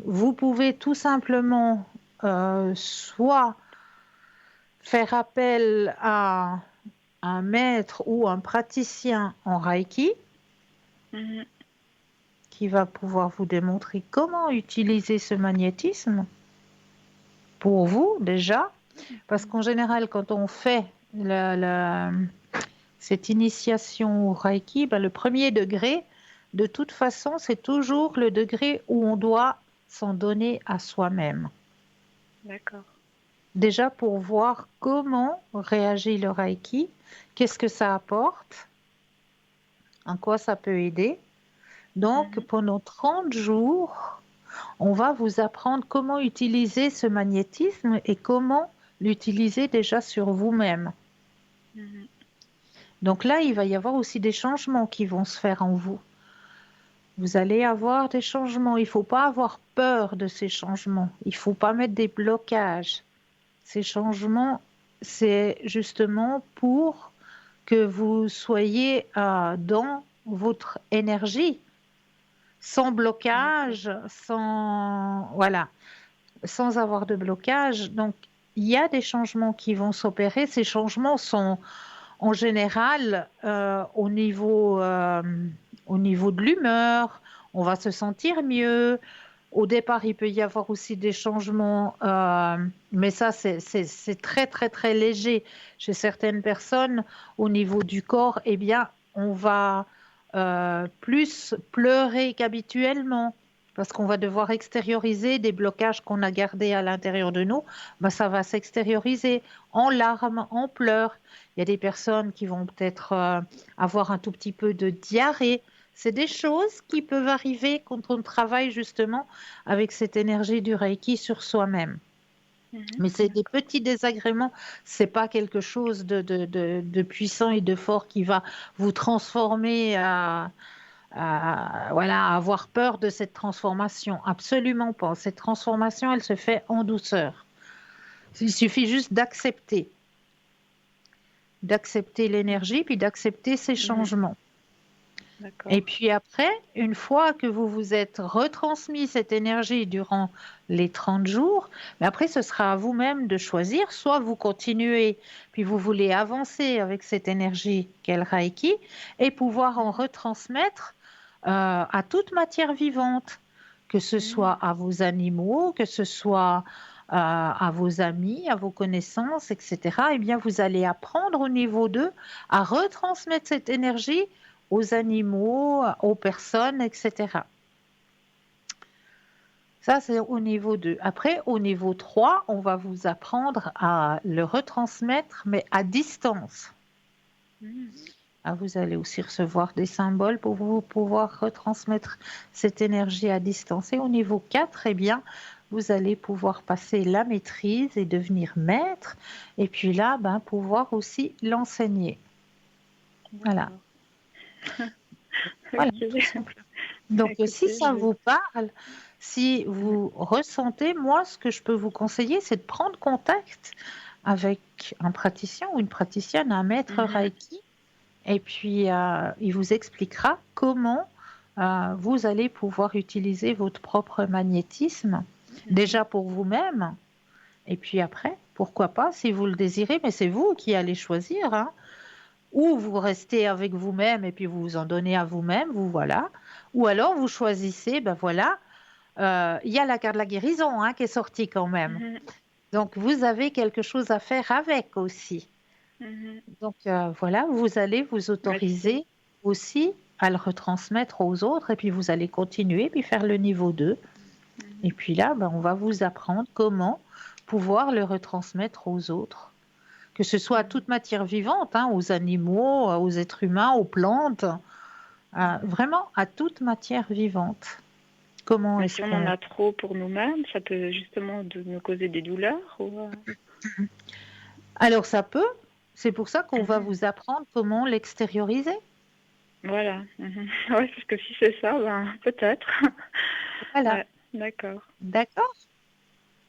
vous pouvez tout simplement soit faire appel à un maître ou un praticien en Reiki Mhm. qui va pouvoir vous démontrer comment utiliser ce magnétisme pour vous déjà. Parce qu'en général, quand on fait cette initiation au Reiki, ben, le premier degré, de toute façon, c'est toujours le degré où on doit s'en donner à soi-même. D'accord. Déjà pour voir comment réagit le Reiki, qu'est-ce que ça apporte, en quoi ça peut aider. Donc, Mhm. pendant 30 jours, on va vous apprendre comment utiliser ce magnétisme et comment l'utiliser déjà sur vous-même. Mhm. Donc là, il va y avoir aussi des changements qui vont se faire en vous. Vous allez avoir des changements. Il ne faut pas avoir peur de ces changements. Il ne faut pas mettre des blocages. Ces changements, c'est justement pour que vous soyez dans votre énergie, sans D'accord. blocage, voilà, sans avoir de blocage. Donc, il y a des changements qui vont s'opérer. Ces changements sont en général au niveau de l'humeur. On va se sentir mieux. Au départ, il peut y avoir aussi des changements, mais ça, c'est très, très, très léger. Chez certaines personnes, au niveau du corps, eh bien, on va plus pleurer qu'habituellement parce qu'on va devoir extérioriser des blocages qu'on a gardés à l'intérieur de nous. Ben, ça va s'extérioriser en larmes, en pleurs. Il y a des personnes qui vont peut-être avoir un tout petit peu de diarrhée. C'est des choses qui peuvent arriver quand on travaille justement avec cette énergie du Reiki sur soi-même. Mhm. Mais c'est des D'accord. petits désagréments, c'est pas quelque chose de puissant et de fort qui va vous transformer voilà, à avoir peur de cette transformation. Absolument pas. Cette transformation, elle se fait en douceur. Il suffit juste d'accepter l'énergie, puis d'accepter ces Mhm. changements. Et D'accord. puis après, une fois que vous vous êtes retransmis cette énergie durant les 30 jours, mais après, ce sera à vous-même de choisir, soit vous continuez, puis vous voulez avancer avec cette énergie qu'est le Reiki, et pouvoir en Mhm. retransmettre à toute matière vivante, que ce Mhm. soit à vos animaux, que ce soit à vos amis, à vos connaissances, etc. Eh bien, vous allez apprendre au niveau 2 à retransmettre cette énergie aux animaux, aux personnes, etc. Ça, c'est au niveau 2. Après, au niveau 3, on va vous apprendre à le retransmettre, mais à distance. Mhm. Vous allez aussi recevoir des symboles pour vous pouvoir retransmettre cette énergie à distance. Et au niveau 4, eh bien, vous allez pouvoir passer la maîtrise et devenir maître. Et puis là, ben, pouvoir aussi l'enseigner. Voilà. D'accord. Voilà, Ok. tout simplement. Donc, si Écoutez, ça je vais. vous parle, si Mhm. vous ressentez, moi, ce que je peux vous conseiller, c'est de prendre contact avec un praticien ou une praticienne, un maître Mhm. Reiki, et puis il vous expliquera comment vous allez pouvoir utiliser votre propre magnétisme, Mhm. déjà pour vous-même, Et puis après, pourquoi pas, si vous le désirez, mais c'est vous qui allez choisir, hein. Ou vous restez avec vous-même et puis vous vous en donnez à vous-même, vous voilà. Ou alors vous choisissez, ben voilà, il y a la carte de la guérison, hein, qui est sortie quand même. Mhm. Donc vous avez quelque chose à faire avec aussi. Mhm. Donc voilà, vous allez vous Merci. autoriser aussi à le retransmettre aux autres et puis vous allez continuer puis faire le niveau 2. Et Mhm. puis là, ben, on va vous apprendre comment pouvoir le retransmettre aux autres. Que ce soit à toute matière vivante, hein, aux animaux, aux êtres humains, aux plantes, vraiment à toute matière vivante. Comment Mais est-ce si on en qu'on... a trop pour nous-mêmes, ça peut justement nous causer des douleurs Alors ça peut, c'est pour ça qu'on va Mhm. vous apprendre comment l'extérioriser. Voilà. Mhm. Ouais, parce que si c'est ça, ben peut-être. Voilà, Ouais, d'accord. d'accord?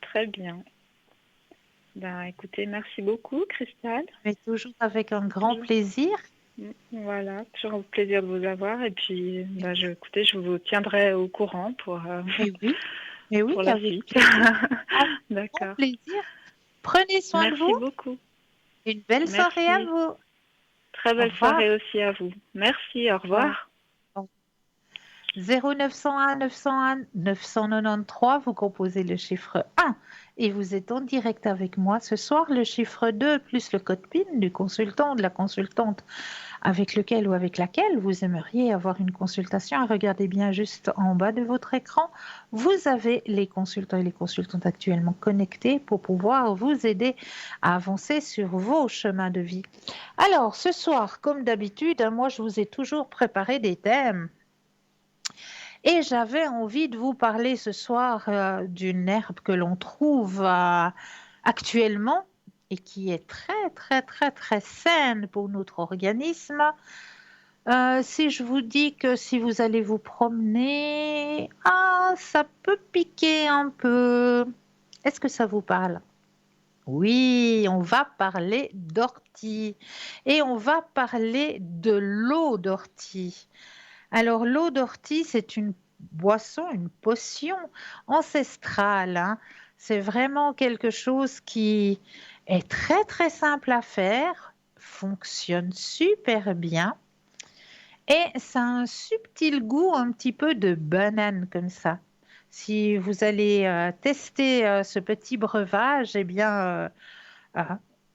Très bien. Ben écoutez, merci beaucoup, Cristal. Mais toujours avec un grand Toujours. plaisir. Voilà, toujours un plaisir de vous avoir. Et puis, ben, écoutez, je vous tiendrai au courant Mais oui, pour la avec suite. plaisir. Avec grand D'accord. plaisir. Prenez soin de Merci vous. beaucoup. Une belle soirée à Merci. vous. Très Au belle revoir. soirée aussi à vous. Merci, au Au revoir. revoir. 0901 901 993, vous composez le chiffre 1 et vous êtes en direct avec moi ce soir. Le chiffre 2 plus le code PIN du consultant ou de la consultante avec lequel ou avec laquelle vous aimeriez avoir une consultation. Regardez bien juste en bas de votre écran. Vous avez les consultants et les consultantes actuellement connectés pour pouvoir vous aider à avancer sur vos chemins de vie. Alors, ce soir, comme d'habitude, moi, je vous ai toujours préparé des thèmes. Et j'avais envie de vous parler ce soir d'une herbe que l'on trouve actuellement et qui est très, très, très, très saine pour notre organisme. Si je vous dis que si vous allez vous promener, ça peut piquer un peu. Est-ce que ça vous parle? Oui, on va parler d'ortie et on va parler de l'eau d'ortie. Alors, l'eau d'ortie, c'est une boisson, une potion ancestrale, hein. C'est vraiment quelque chose qui est très, très simple à faire, fonctionne super bien et ça a un subtil goût un petit peu de banane comme ça. Si vous allez tester ce petit breuvage, eh bien, euh,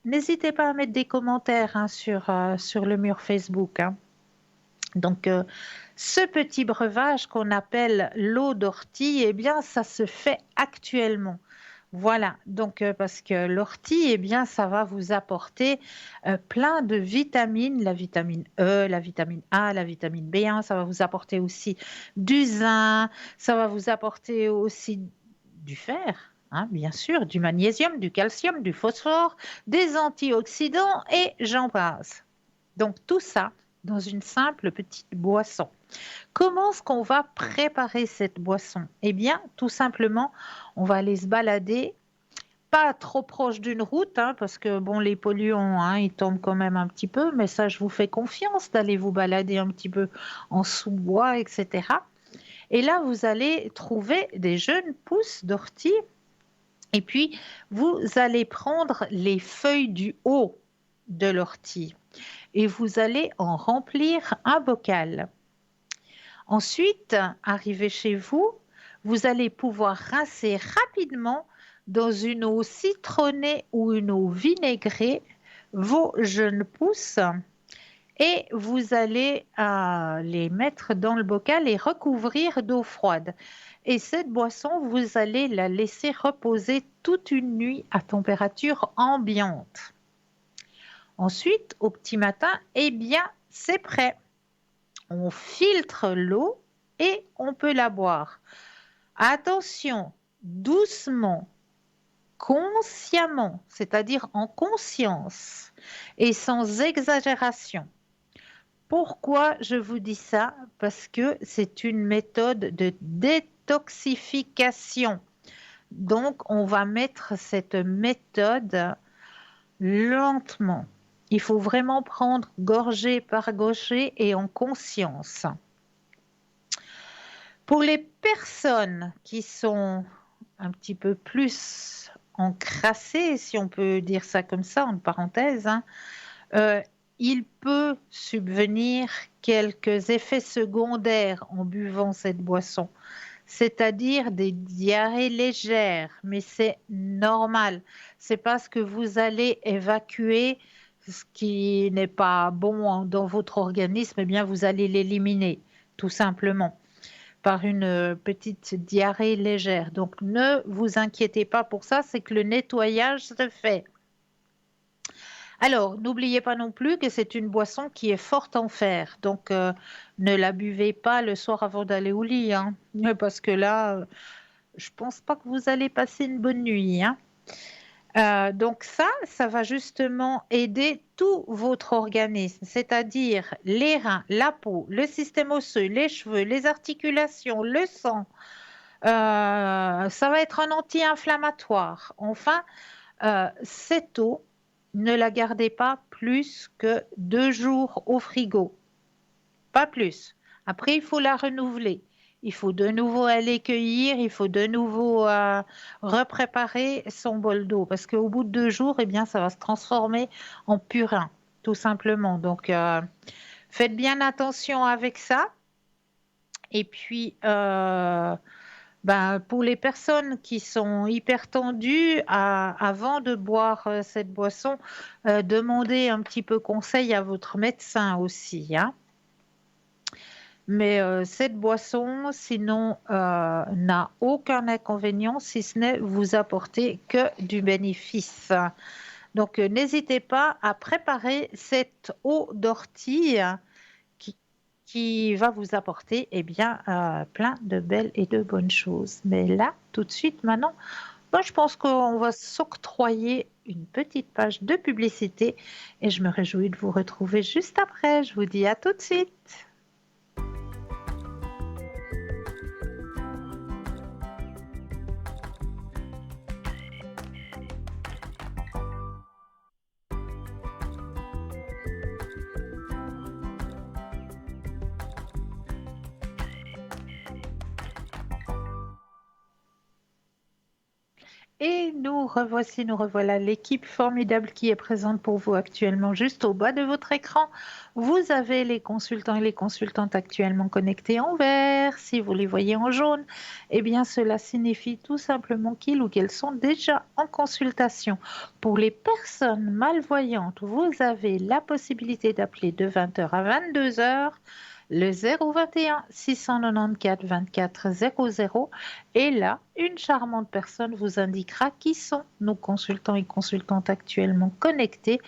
n'hésitez pas à mettre des commentaires, hein, sur le mur Facebook, hein. Donc, ce petit breuvage qu'on appelle l'eau d'ortie, eh bien, ça se fait actuellement. Voilà, donc parce que l'ortie, eh bien, ça va vous apporter plein de vitamines, la vitamine E, la vitamine A, la vitamine B1, ça va vous apporter aussi du zinc, ça va vous apporter aussi du fer, hein, bien sûr, du magnésium, du calcium, du phosphore, des antioxydants et j'en passe. Donc tout ça dans une simple petite boisson. Comment est-ce qu'on va préparer cette boisson? Eh bien, tout simplement, on va aller se balader, pas trop proche d'une route, hein, parce que bon, les polluants, hein, ils tombent quand même un petit peu, mais ça, je vous fais confiance d'aller vous balader un petit peu en sous-bois, etc. Et là, vous allez trouver des jeunes pousses d'ortie, et puis vous allez prendre les feuilles du haut de l'ortie et vous allez en remplir un bocal. Ensuite, arrivé chez vous, vous allez pouvoir rincer rapidement dans une eau citronnée ou une eau vinaigrée vos jeunes pousses et vous allez les mettre dans le bocal et recouvrir d'eau froide. Et cette boisson, vous allez la laisser reposer toute une nuit à température ambiante. Ensuite, au petit matin, eh bien, c'est prêt. On filtre l'eau et on peut la boire. Attention, doucement, consciemment, c'est-à-dire en conscience et sans exagération. Pourquoi je vous dis ça? Parce que c'est une méthode de détoxification. Donc, on va mettre cette méthode lentement. Il faut vraiment prendre gorgée par gorgée et en conscience. Pour les personnes qui sont un petit peu plus encrassé, si on peut dire ça comme ça, en parenthèse, hein, euh, il peut subvenir quelques effets secondaires en buvant cette boisson, c'est-à-dire des diarrhées légères, mais c'est normal. C'est parce que vous allez évacuer ce qui n'est pas bon dans votre organisme, eh bien vous allez l'éliminer, tout simplement, par une petite diarrhée légère. Donc ne vous inquiétez pas pour ça, c'est que le nettoyage se fait. Alors, n'oubliez pas non plus que c'est une boisson qui est forte en fer. Donc, ne la buvez pas le soir avant d'aller au lit, hein, parce que là, je pense pas que vous allez passer une bonne nuit, hein. Donc ça va justement aider tout votre organisme, c'est-à-dire les reins, la peau, le système osseux, les cheveux, les articulations, le sang. Ça va être un anti-inflammatoire. Enfin, cette eau, ne la gardez pas plus que 2 jours au frigo, pas plus. Après, il faut la renouveler. Il faut de nouveau aller cueillir, il faut de nouveau repréparer son bol d'eau parce qu'au bout de 2 jours, eh bien, ça va se transformer en purin, tout simplement. Donc, faites bien attention avec ça. Et puis, ben, pour les personnes qui sont hyper tendues, avant de boire cette boisson, demandez un petit peu conseil à votre médecin aussi, hein. Mais cette boisson, sinon, n'a aucun inconvénient, si ce n'est vous apporter que du bénéfice. Donc, n'hésitez pas à préparer cette eau d'ortie qui, qui va vous apporter eh bien, plein de belles et de bonnes choses. Mais là, tout de suite, maintenant, moi, je pense qu'on va s'octroyer une petite page de publicité et je me réjouis de vous retrouver juste après. Je vous dis à tout de suite. Et nous revoilà l'équipe formidable qui est présente pour vous actuellement juste au bas de votre écran. Vous avez les consultants et les consultantes actuellement connectés en vert. Si vous les voyez en jaune, eh bien cela signifie tout simplement qu'ils ou qu'elles sont déjà en consultation. Pour les personnes malvoyantes, vous avez la possibilité d'appeler de 20h à 22h le 021 694 24 00 et là, une charmante personne vous indiquera qui sont nos consultants et consultantes actuellement connectés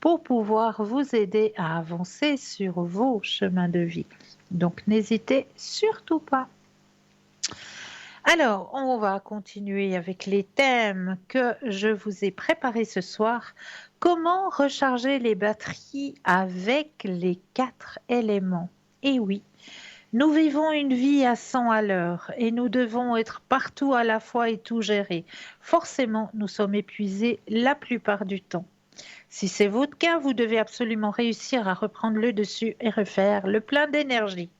pour pouvoir vous aider à avancer sur vos chemins de vie. Donc, n'hésitez surtout pas. Alors, on va continuer avec les thèmes que je vous ai préparés ce soir. Comment recharger les batteries avec les 4 éléments? Eh oui, nous vivons une vie à 100 à l'heure et nous devons être partout à la fois et tout gérer. Forcément, nous sommes épuisés la plupart du temps. Si c'est votre cas, vous devez absolument réussir à reprendre le dessus et refaire le plein d'énergie.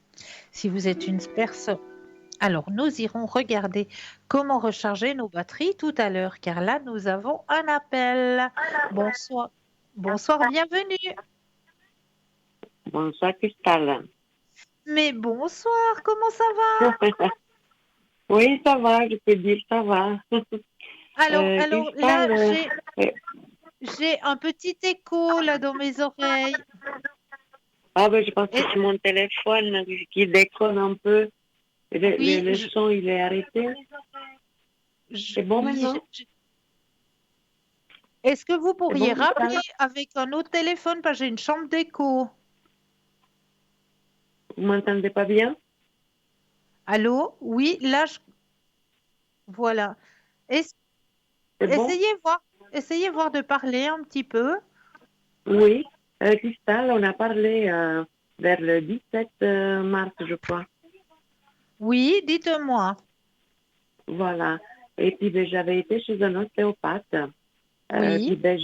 Si vous êtes une personne, alors nous irons regarder comment recharger nos batteries tout à l'heure, car là, nous avons un appel. Bonsoir. Bonsoir, bienvenue. Bonsoir Cristal. Mais bonsoir, comment ça va? Oui, ça va, je peux dire ça va. Alors là, Cristal, j'ai un petit écho là dans mes oreilles. ben, je pense que c'est mon téléphone qui déconne un peu. Oui, Le son, il est arrêté. C'est bon maintenant? Est-ce que vous pourriez bon, rappeler avec un autre téléphone parce que j'ai une chambre d'écho? Vous m'entendez pas bien? Allô? Oui, là, voilà. C'est bon? Essayez voir de parler un petit peu. Oui. Cristal, on a parlé vers le 17 mars, je crois. Oui, dites-moi. Voilà. Et puis, ben, j'avais été chez un ostéopathe. Oui. Puis, ben,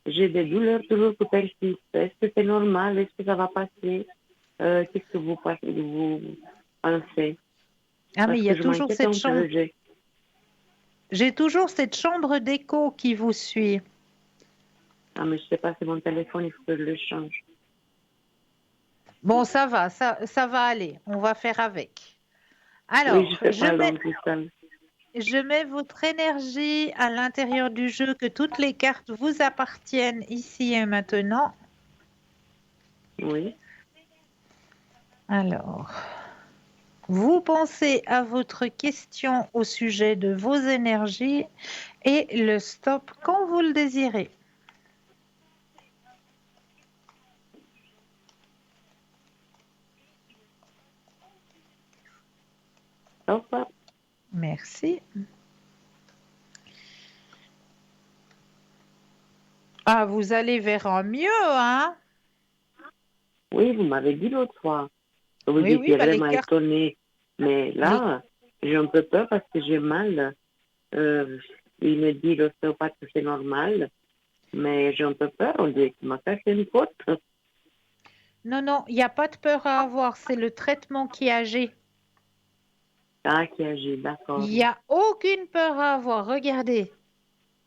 j'ai des douleurs toujours qui persistent. Est-ce que c'est normal? Est-ce que ça va passer? Qu'est-ce que vous pensez? Ah, mais il y a toujours cette chance. J'ai toujours cette chambre d'écho qui vous suit. Ah, mais je sais pas, c'est mon téléphone, il faut que je le change. Bon, ça va, ça va aller. On va faire avec. Oui, je Alors, fais pas long, Cristal. je mets votre énergie à l'intérieur du jeu, que toutes les cartes vous appartiennent ici et maintenant. Oui. Alors, vous pensez à votre question au sujet de vos énergies et le stop quand vous le désirez. Stop. Merci. Ah, vous allez vers un mieux, hein? Oui, vous m'avez dit l'autre fois. Vous Oui, oui, étiez bah les vraiment cartes, étonné. Mais les- là, j'ai un peu peur parce que j'ai mal. Euh, il me dit l'ostéopathe que c'est normal. Mais j'ai un peu peur. On dirait qu'il m'a fait une faute. Non, non, il n'y a pas de peur à avoir, c'est le traitement qui agit. Ah, qui agit, d'accord. Il n'y a aucune peur à avoir. Regardez,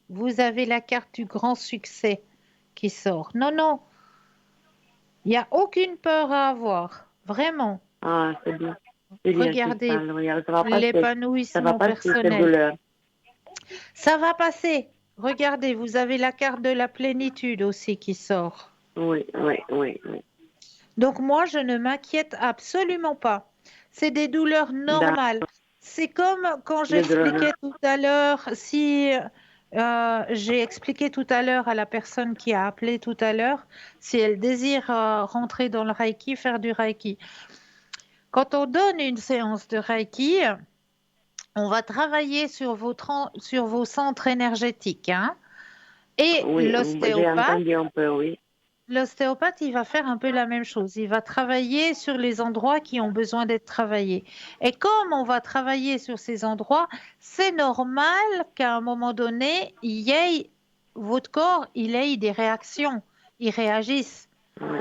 vous avez la carte du grand succès qui sort. Non, non, il n'y a aucune peur à avoir. Vraiment. Ah, c'est bien. C'est bien, Regardez Cristal. Regarde, ça va passer. Ça va l'épanouissement passer, cette personnel. douleur. Ça va passer. Regardez, vous avez la carte de la plénitude aussi qui sort. Oui, oui, oui, oui. Donc moi, je ne m'inquiète absolument pas. C'est des douleurs D'accord, normales. C'est comme quand des douleurs. j'expliquais tout à l'heure, si j'ai expliqué tout à l'heure à la personne qui a appelé tout à l'heure, si elle désire rentrer dans le Reiki, faire du Reiki. Quand on donne une séance de Reiki, on va travailler sur sur vos centres énergétiques, hein. Et Oui, j'ai entendu un peu, oui. l'ostéopathe, il va faire un peu la même chose. Il va travailler sur les endroits qui ont besoin d'être travaillés. Et comme on va travailler sur ces endroits, c'est normal qu'à un moment donné, votre corps, il ait des réactions, il réagisse. Oui,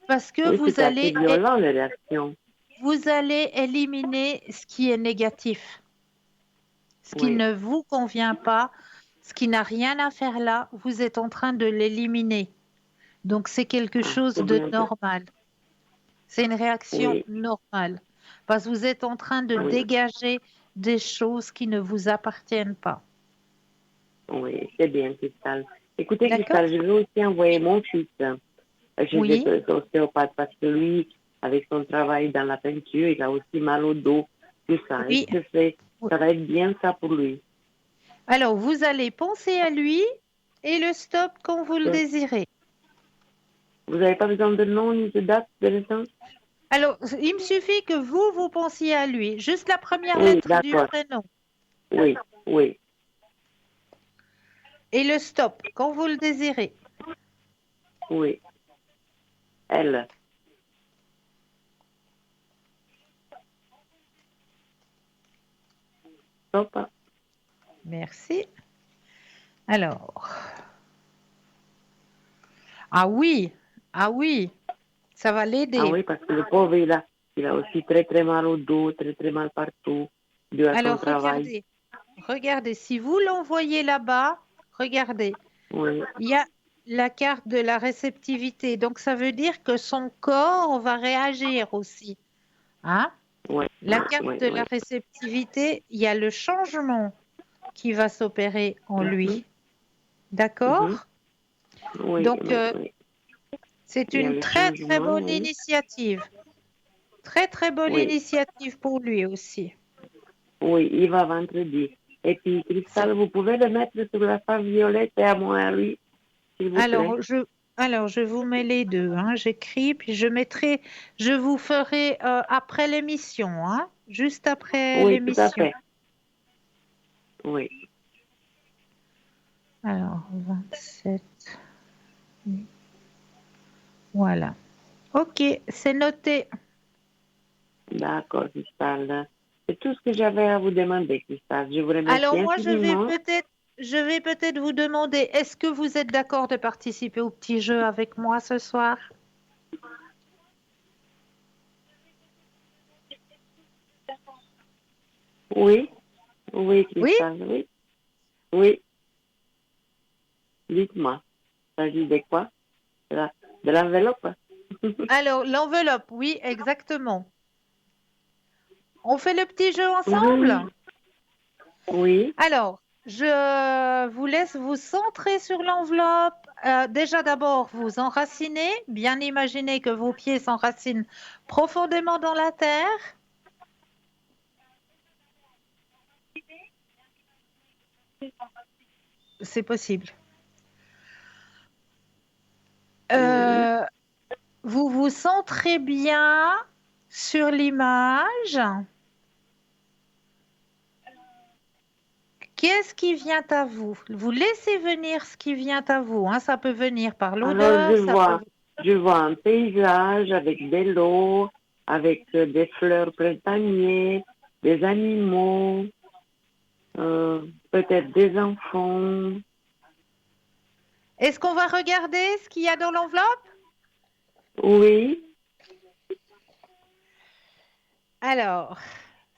Parce que oui, c'est assez violent, les réactions. vous allez éliminer ce qui est négatif, ce qui Oui, ne vous convient pas, ce qui n'a rien à faire là, vous êtes en train de l'éliminer. Donc c'est quelque ah, chose c'est de bien. normal. C'est une réaction Oui, normale parce que vous êtes en train de oui, dégager des choses qui ne vous appartiennent pas. oui, c'est bien, Cristal. Écoutez, D'accord? Cristal, je vais aussi envoyer mon fils chez Oui, des ostéopathes parce que lui, avec son travail dans la peinture, il a aussi mal au dos, tout ça. oui. Est-ce que ça va être bien ça pour lui? Alors, vous allez penser à lui et le stop quand vous le désirez. Vous n'avez pas besoin de nom ni de date de naissance? Alors, il me suffit que vous pensiez à lui, juste la première Oui, lettre du d'accord. prénom Oui, oui, et le stop quand vous le désirez. oui. Elle. Stop. Merci. Alors, ah oui, ah oui, ça va Ah l'aider. oui, parce que le pauvre, il a aussi très très mal au dos, très très mal partout, dû à son Alors, travail. regardez, si vous l'envoyez là-bas, regardez, Oui, il y a la carte de la réceptivité. Donc, ça veut dire que son corps va réagir aussi, hein? oui, La oui, carte oui, de la oui. réceptivité, il y a le changement qui va s'opérer en Mhm, lui. mhm. D'accord? Oui, Donc, oui, oui. c'est Il y a une le très, très changement, bonne oui. initiative. Très, très bonne Oui, initiative pour lui aussi. oui, il va vendredi. Et puis, C'est- Cristal, vous pouvez le mettre sur la femme violette et à moi à lui, s'il vous plaît. Alors, je vous mets les deux, hein. J'écris, puis je vous ferai après l'émission, hein, juste après Oui, tout à l'émission. fait. Oui, Alors, 27, voilà. Ok, c'est noté. d'accord, Cristal. C'est tout ce que j'avais à vous demander, Cristal. Je vous Alors, remercie moi, infiniment. je vais peut-être vous demander, est-ce que vous êtes d'accord de participer au petit jeu avec moi ce soir? Oui, oui, Oui? Cristal, oui. Oui. Dites-moi. Il s'agit de quoi? De l'enveloppe? Alors, l'enveloppe, oui, exactement. On fait le petit jeu Oui. ensemble? Oui. Alors, je vous laisse vous centrer sur l'enveloppe. Déjà, d'abord, vous enracinez. Bien imaginer que vos pieds s'enracinent profondément dans la terre. C'est possible. Oui. Vous vous centrez bien sur l'image. Qu'est-ce qui vient à vous? Vous laissez venir ce qui vient à vous, hein. Ça peut venir par Alors, l'odeur, ça peut... je vois un paysage avec de l'eau, avec des fleurs printaniers, des animaux, peut-être des enfants. Est-ce qu'on va regarder ce qu'il y a dans l'enveloppe? Oui. Alors,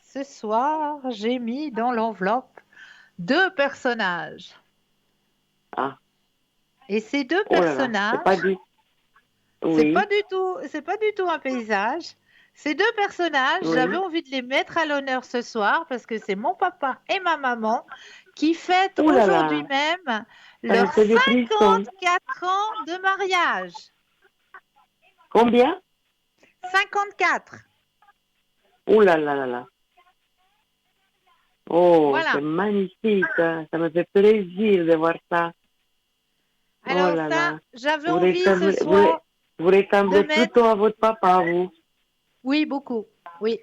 ce soir, j'ai mis dans l'enveloppe 2 personnages. Ah, Et ces 2 oh là là, c'est pas personnages, du... c'est pas Oui, du tout un paysage. Ces 2 personnages, oui. j'avais envie de les mettre à l'honneur ce soir parce que c'est mon papa et ma maman qui fêtent Oh là aujourd'hui là, même ça me leurs fait des frissons. 54 ans de mariage. Combien? 54. Oh là là là là. Oh, c'est Voilà. magnifique, hein. Ça me fait plaisir de voir ça. Oh Alors là ça, là. j'avais Vous envie ce ressemblez, soir vous de ressemblez plutôt mettre... à votre papa, vous. Oui, beaucoup. Oui.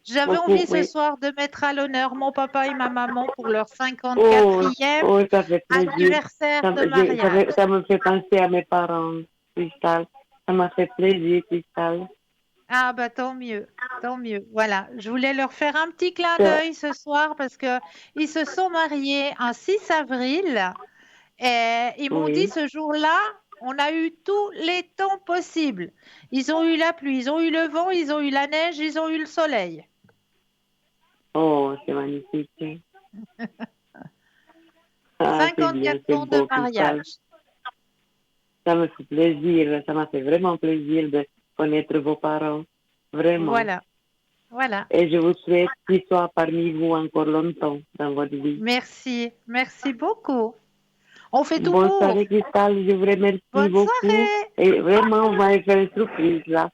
J'avais Beaucoup, envie ce oui. soir de mettre à l'honneur mon papa et ma maman pour leur Oh, 54e oh, ça fait plaisir. anniversaire de mariage. Ça me fait penser à mes parents, Cristal. Ça m'a fait plaisir, Cristal. Ah bah tant mieux, tant mieux. Voilà, je voulais leur faire un petit clin Ça- d'œil ce soir parce que ils se sont mariés un 6 avril et ils m'ont dit Oui. ce jour-là, on a eu tous les temps possibles. Ils ont eu la pluie, ils ont eu le vent, ils ont eu la neige, ils ont eu le soleil. Oh, c'est magnifique. Ah, c'est bien, 54 c'est ans de beau, Cristal. mariage. Ça me fait plaisir, ça m'a fait vraiment plaisir de connaître vos parents. Vraiment. Voilà, voilà. Et je vous souhaite qu'ils soient parmi vous encore longtemps dans votre vie. Merci, merci beaucoup. On fait tout Bonne pour. soirée, Cristal. Je vous remercie Bonne beaucoup. soirée. Et vraiment, on va faire une surprise là.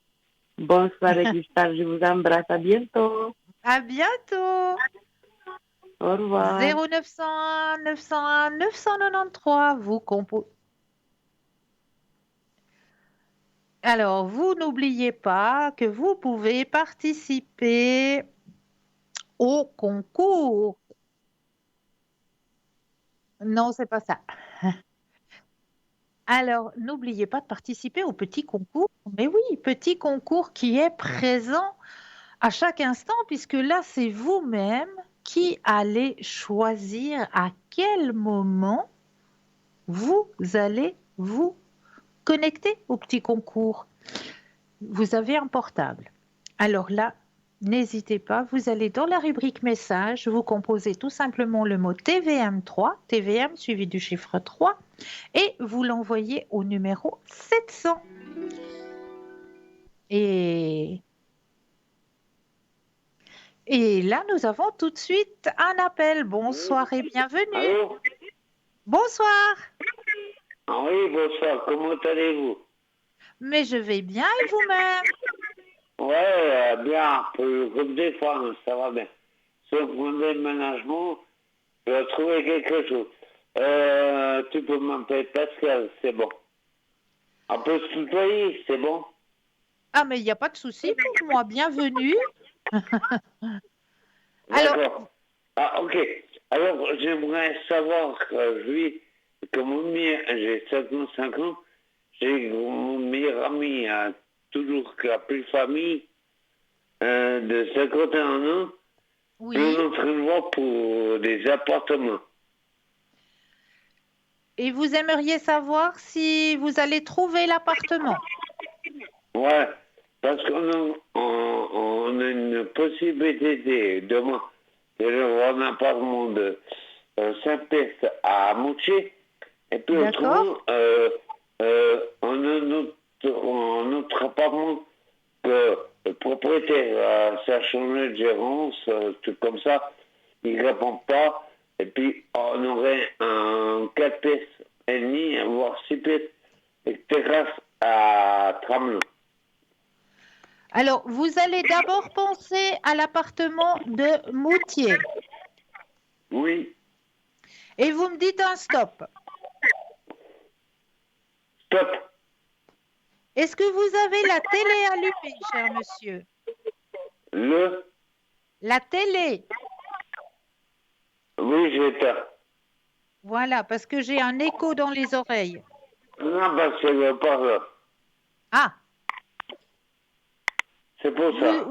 Bonne soirée, Cristal. Je vous embrasse. À bientôt. À bientôt. Au revoir. 0901 901 993, vous composez. Alors, vous n'oubliez pas que vous pouvez participer au concours. Non, c'est pas ça. Alors, n'oubliez pas de participer au petit concours. Mais oui, petit concours qui est présent à chaque instant, puisque là, c'est vous-même qui allez choisir à quel moment vous allez vous connecter au petit concours. Vous avez un portable. Alors là, n'hésitez pas, vous allez dans la rubrique message, vous composez tout simplement le mot TVM3, TVM suivi du chiffre 3, et vous l'envoyez au numéro 700. Et là, nous avons tout de suite un appel. Bonsoir et bienvenue. Allô? Bonsoir. Ah oui, bonsoir, comment allez-vous? Mais je vais bien et vous-même? Ouais, bien, comme des fois, ça va bien. Sauf mon déménagement, je vais trouver quelque chose. Tu peux m'appeler Pascal, c'est bon. On peut se tutoyer, c'est bon? Ah, mais il n'y a pas de souci pour moi. Bienvenue. Alors, D'accord. Ah, ok. Alors, j'aimerais savoir que mon meilleur, j'ai 55 ans, j'ai mon meilleur ami, toujours qui a plus de famille, de 51 ans, oui. on est en train de voir pour des appartements. Et vous aimeriez savoir si vous allez trouver l'appartement? Ouais, parce on a une possibilité demain de voir un appartement de 5 pièces à Moutier. Et puis D'accord. autrement, on a notre appartement que le propriétaire s'est changé de gérance, tout comme ça, il ne répond pas. Et puis on aurait un 4 pièces et demi, voire 6 pièces, et terrasse à Tramelin. Alors, vous allez d'abord penser à l'appartement de Moutier. Oui, Et vous me dites un stop. stop. Est-ce que vous avez la télé allumée, cher monsieur? La télé. Oui, j'éteins. Voilà, parce que j'ai un écho dans les oreilles. Non, bah, c'est le parleur. Ah, C'est pour ça.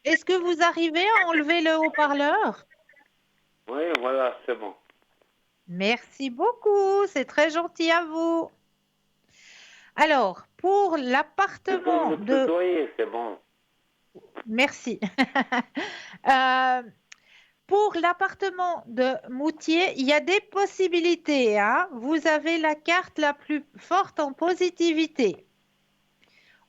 est-ce que vous arrivez à enlever le haut-parleur? Oui, voilà, c'est bon. Merci beaucoup, c'est très gentil à vous. Alors, pour Tu peux l'appartement me de... tutoyer, c'est bon. Merci. Euh, pour l'appartement de Moutier, il y a des possibilités, hein. Vous avez la carte la plus forte en positivité.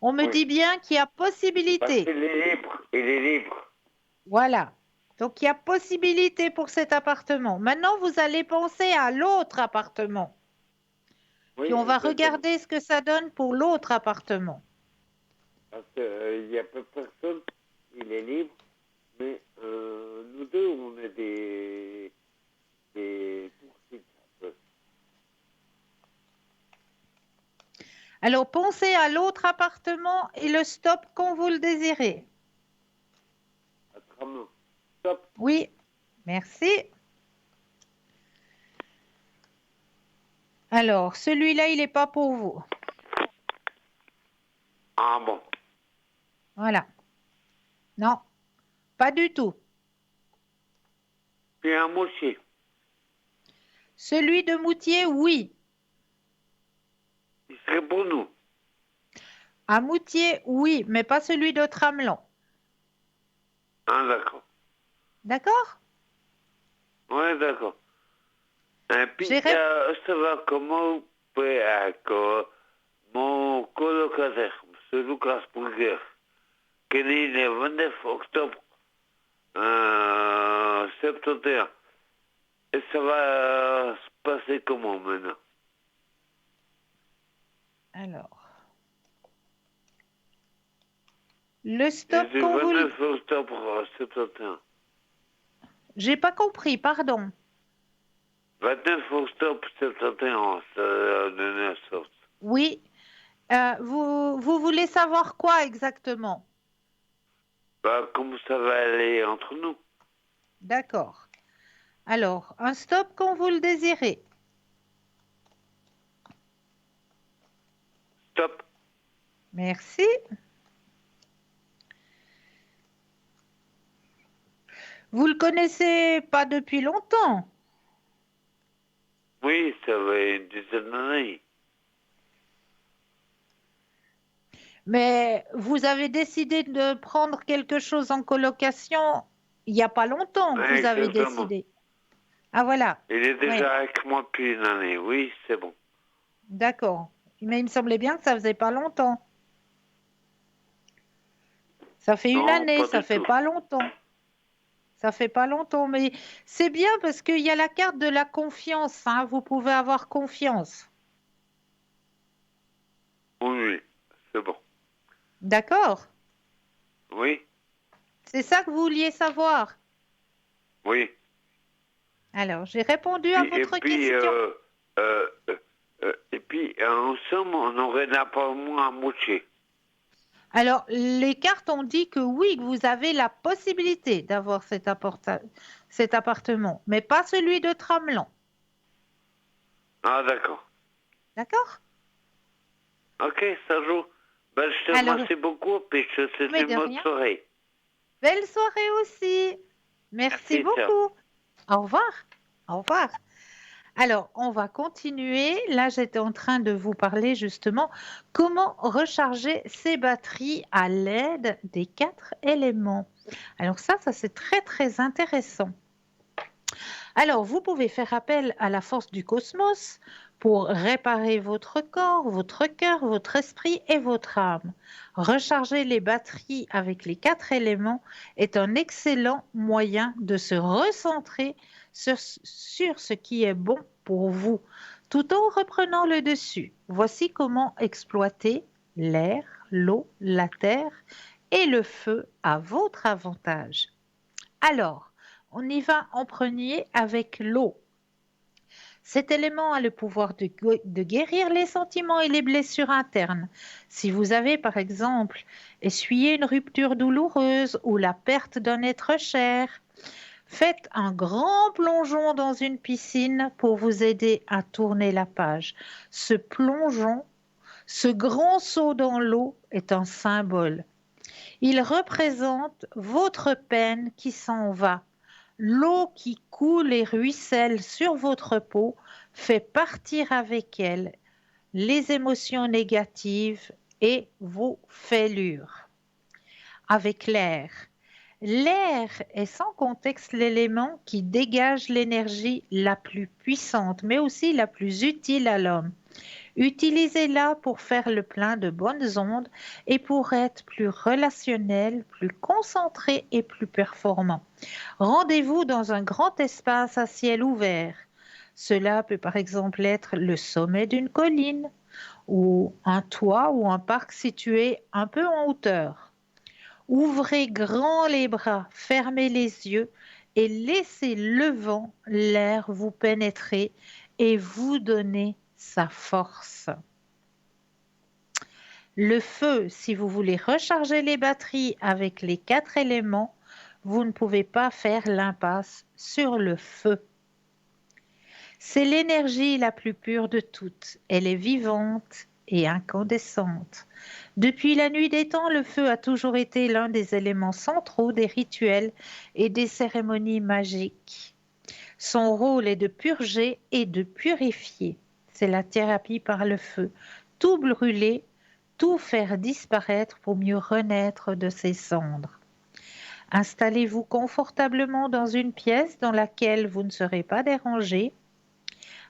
On me Oui. dit bien qu'il y a Parce possibilité. qu'il est libre, il est libre. Voilà. Donc, il y a possibilité pour cet appartement. Maintenant, vous allez penser à l'autre appartement. Oui, Puis, on va exactement. regarder ce que ça donne pour l'autre appartement. Parce qu'il n'y a peu personne, il est libre, mais nous deux, on est des poursuites. un peu. Alors, pensez à l'autre appartement et le stop quand vous le désirez. À Tramelin. Stop. Oui, merci. Alors, celui-là, il n'est pas pour vous. Ah bon. Voilà. Non, pas du tout. Puis un moutier. Celui de Moutier, oui. Il serait pour nous. À Moutier, oui, mais pas celui de Tramelan. Ah, d'accord. D'accord? Ouais, d'accord. Et puis, J'ai ré- ça va comment vous pouvez mon colocataire, M. Lucas Brugger, qui est né le 29 octobre 71. Et ça va se passer comment maintenant? Alors, le stop C'est le quand vous... 29 octobre 71. J'ai pas compris, pardon. 29 octobre 71, ça de naissance. Oui. Vous voulez savoir quoi exactement? Bah, comment ça va aller entre nous? D'accord. Alors, un stop quand vous le désirez. Stop. Merci. Vous le connaissez pas depuis longtemps, Oui, ça va une dizaine d'années. mais vous avez décidé de prendre quelque chose en colocation il n'y a pas longtemps que vous avez Exactement. décidé. Ah voilà, Il est déjà ouais, avec moi depuis une année. Oui, c'est bon. d'accord. Mais il me semblait bien que ça faisait pas longtemps. Ça fait une Non, année, pas ça du fait tout. pas longtemps. Ça fait pas longtemps, mais c'est bien parce qu'il y a la carte de la confiance, hein. Vous pouvez avoir confiance. Oui, c'est bon. D'accord? Oui, C'est ça que vous vouliez savoir. oui. Alors, j'ai répondu à votre question. Et puis, en somme, on aurait l'appartement à moitié. Alors, les cartes ont dit que oui, que vous avez la possibilité d'avoir cet appartement, mais pas celui de Tramelan. Ah, d'accord. D'accord? Ok, ça joue. Ben, je te Alors, remercie beaucoup, puis je te souhaite mais une de bonne rien. soirée. Belle soirée aussi. Merci Merci, ciao. beaucoup. Au revoir. Au revoir. Alors, on va continuer. Là, j'étais en train de vous parler justement comment recharger ses batteries à l'aide des 4 éléments. Alors ça c'est très, très intéressant. Alors, vous pouvez faire appel à la force du cosmos pour réparer votre corps, votre cœur, votre esprit et votre âme. Recharger les batteries avec les 4 éléments est un excellent moyen de se recentrer sur ce qui est bon pour vous, tout en reprenant le dessus. Voici comment exploiter l'air, l'eau, la terre et le feu à votre avantage. Alors, on y va en premier avec l'eau. Cet élément a le pouvoir de guérir les sentiments et les blessures internes. Si vous avez, par exemple, essuyé une rupture douloureuse ou la perte d'un être cher, faites un grand plongeon dans une piscine pour vous aider à tourner la page. Ce plongeon, ce grand saut dans l'eau est un symbole. Il représente votre peine qui s'en va. L'eau qui coule et ruisselle sur votre peau fait partir avec elle les émotions négatives et vos fêlures. Avec l'air. L'air est sans contexte l'élément qui dégage l'énergie la plus puissante, mais aussi la plus utile à l'homme. Utilisez-la pour faire le plein de bonnes ondes et pour être plus relationnel, plus concentré et plus performant. Rendez-vous dans un grand espace à ciel ouvert. Cela peut par exemple être le sommet d'une colline ou un toit ou un parc situé un peu en hauteur. Ouvrez grand les bras, fermez les yeux et laissez le vent, l'air vous pénétrer et vous donner sa force. Le feu, si vous voulez recharger les batteries avec les 4 éléments, vous ne pouvez pas faire l'impasse sur le feu. C'est l'énergie la plus pure de toutes. Elle est vivante et incandescente. Depuis la nuit des temps, le feu a toujours été l'un des éléments centraux des rituels et des cérémonies magiques. Son rôle est de purger et de purifier. C'est la thérapie par le feu. Tout brûler, tout faire disparaître pour mieux renaître de ses cendres. Installez-vous confortablement dans une pièce dans laquelle vous ne serez pas dérangé.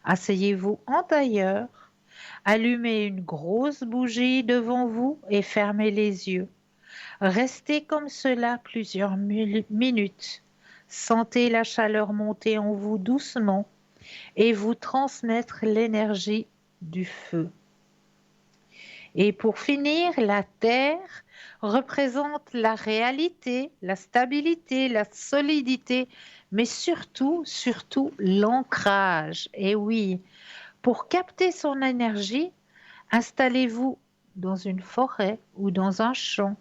Asseyez-vous en tailleur. Allumez une grosse bougie devant vous et fermez les yeux. Restez comme cela plusieurs minutes. Sentez la chaleur monter en vous doucement et vous transmettre l'énergie du feu. Et pour finir, la terre représente la réalité, la stabilité, la solidité, mais surtout l'ancrage. Et oui, pour capter son énergie, installez-vous dans une forêt ou dans un champ.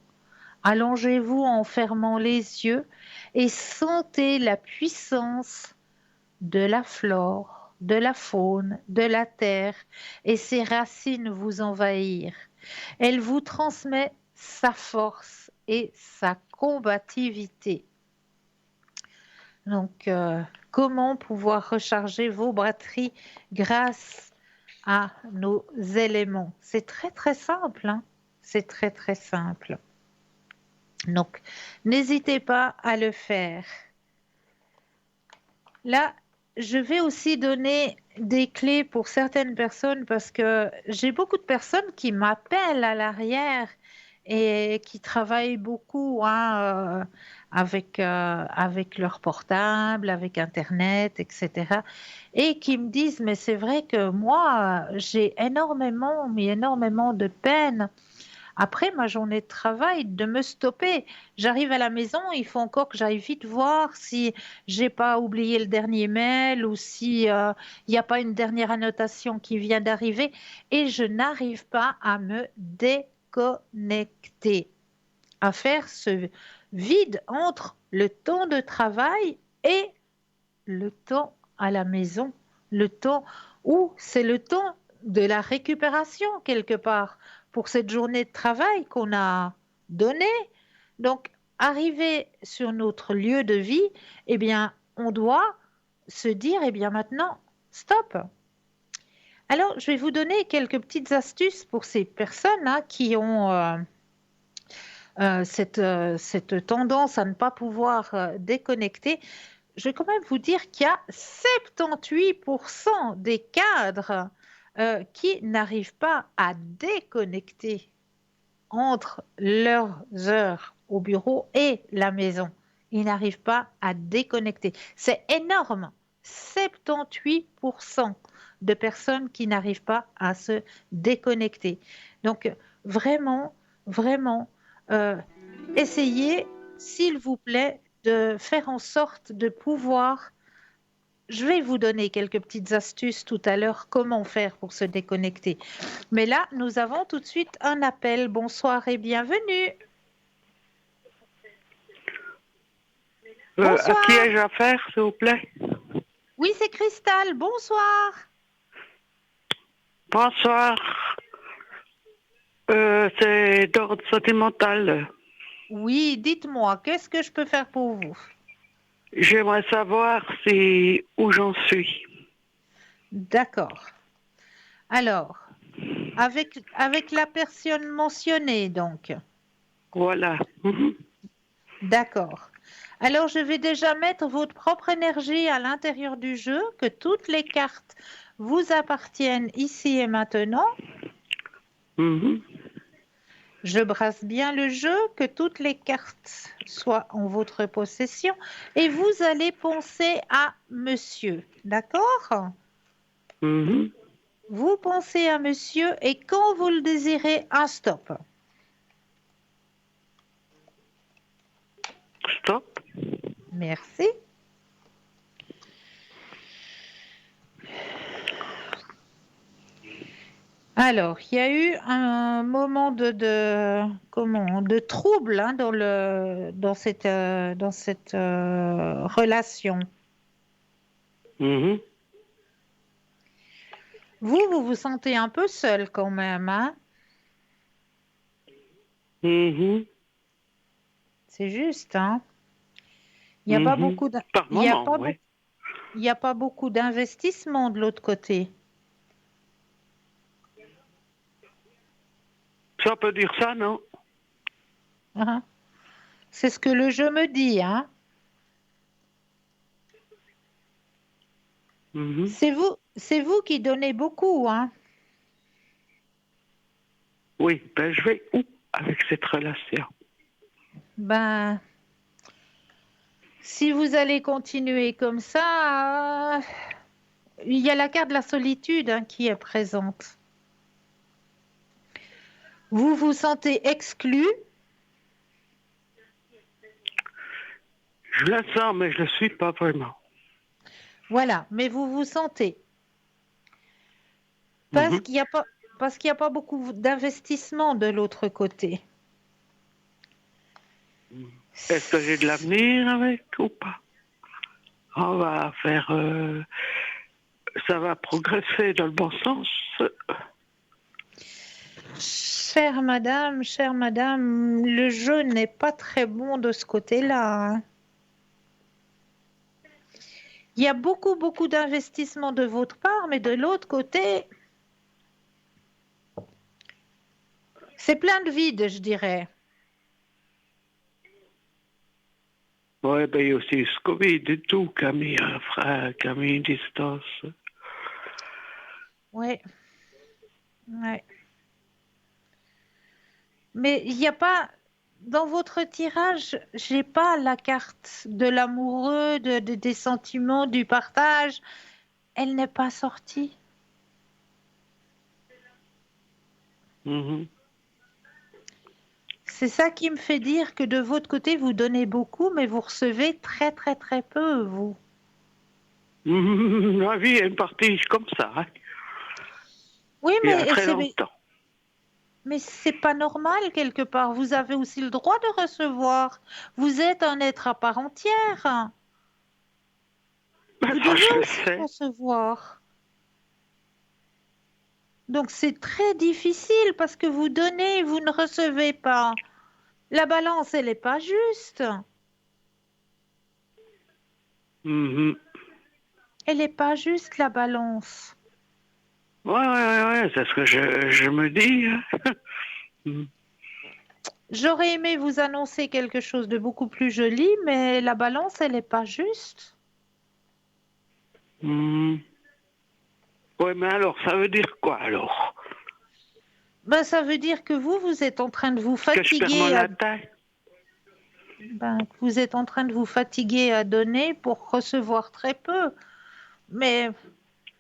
Allongez-vous en fermant les yeux et sentez la puissance de la flore, de la faune, de la terre et ses racines vous envahir. Elle vous transmet sa force et sa combativité. Donc, comment pouvoir recharger vos batteries grâce à nos éléments? C'est très très simple, hein? C'est très très simple. Donc, n'hésitez pas à le faire. Là, je vais aussi donner des clés pour certaines personnes parce que j'ai beaucoup de personnes qui m'appellent à l'arrière et qui travaillent beaucoup avec leur portable, avec Internet, etc. Et qui me disent, mais c'est vrai que moi, j'ai énormément de peine après ma journée de travail, de me stopper. J'arrive à la maison, il faut encore que j'aille vite voir si j'ai pas oublié le dernier mail ou si il n'y a pas une dernière annotation qui vient d'arriver et je n'arrive pas à me déconnecter, à faire ce vide entre le temps de travail et le temps à la maison, le temps où c'est le temps de la récupération quelque part pour cette journée de travail qu'on a donnée. Donc, arriver sur notre lieu de vie, eh bien, on doit se dire, eh bien, maintenant, stop. Alors, je vais vous donner quelques petites astuces pour ces personnes qui ont cette tendance à ne pas pouvoir déconnecter. je vais quand même vous dire qu'il y a 78% des cadres qui n'arrivent pas à déconnecter entre leurs heures au bureau et la maison. Ils n'arrivent pas à déconnecter. C'est énorme. 78% de personnes qui n'arrivent pas à se déconnecter. Donc, vraiment, vraiment, essayez, s'il vous plaît, de faire en sorte de pouvoir. Je vais vous donner quelques petites astuces tout à l'heure, comment faire pour se déconnecter. Mais là, nous avons tout de suite un appel. Bonsoir et bienvenue. À Bonsoir. qui ai-je affaire, s'il vous plaît? Oui, c'est Cristal. Bonsoir. Bonsoir. C'est d'ordre sentimental. Oui, dites-moi, qu'est-ce que je peux faire pour vous? J'aimerais savoir où j'en suis. D'accord. Alors, avec la personne mentionnée, donc. Voilà. D'accord. Alors, je vais déjà mettre votre propre énergie à l'intérieur du jeu, que toutes les cartes vous appartiennent ici et maintenant. Je brasse bien le jeu, que toutes les cartes soient en votre possession. Et vous allez penser à monsieur, d'accord? Vous pensez à monsieur et quand vous le désirez, un stop. Stop. Merci. Alors, il y a eu un moment de trouble hein, dans cette relation. Vous vous sentez un peu seul quand même, hein? C'est juste, hein? Il n'y a pas beaucoup il y a pas beaucoup d'investissement de l'autre côté. Ça peut dire ça, non? C'est ce que le jeu me dit, hein? C'est vous qui donnez beaucoup, hein? Oui, ben je vais où avec cette relation? Ben, si vous allez continuer comme ça, il y a la carte de la solitude hein, qui est présente. Vous vous sentez exclu? Je le sens, mais je ne le suis pas vraiment. Voilà, mais vous vous sentez. Parce qu'il n'y a pas beaucoup d'investissement de l'autre côté. Est-ce que j'ai de l'avenir avec ou pas? On va faire... ça va progresser dans le bon sens. Chère madame, le jeu n'est pas très bon de ce côté-là. Hein. Il y a beaucoup d'investissement de votre part, mais de l'autre côté, c'est plein de vide, je dirais. Oui, ben il y a aussi ce Covid et tout qui a mis un frein, qui a mis une distance. Oui. Ouais. Mais il n'y a pas, dans votre tirage, j'ai pas la carte de l'amoureux, des sentiments, du partage. Elle n'est pas sortie. C'est ça qui me fait dire que de votre côté, vous donnez beaucoup, mais vous recevez très peu, vous. La vie est une partie comme ça. Hein. Oui, il y a très longtemps. Mais c'est pas normal quelque part. Vous avez aussi le droit de recevoir. Vous êtes un être à part entière. Vous devez aussi recevoir. Donc c'est très difficile parce que vous donnez, vous ne recevez pas. La balance, elle n'est pas juste. Elle n'est pas juste, la balance. Ouais, c'est ce que je me dis. Hein. J'aurais aimé vous annoncer quelque chose de beaucoup plus joli, mais la balance, elle n'est pas juste. Hmm. Oui, mais alors, ça veut dire quoi alors? Ben, ça veut dire que vous êtes en train de vous Que je perds mon fatiguer latin? que vous êtes en train de vous fatiguer à donner pour recevoir très peu. Mais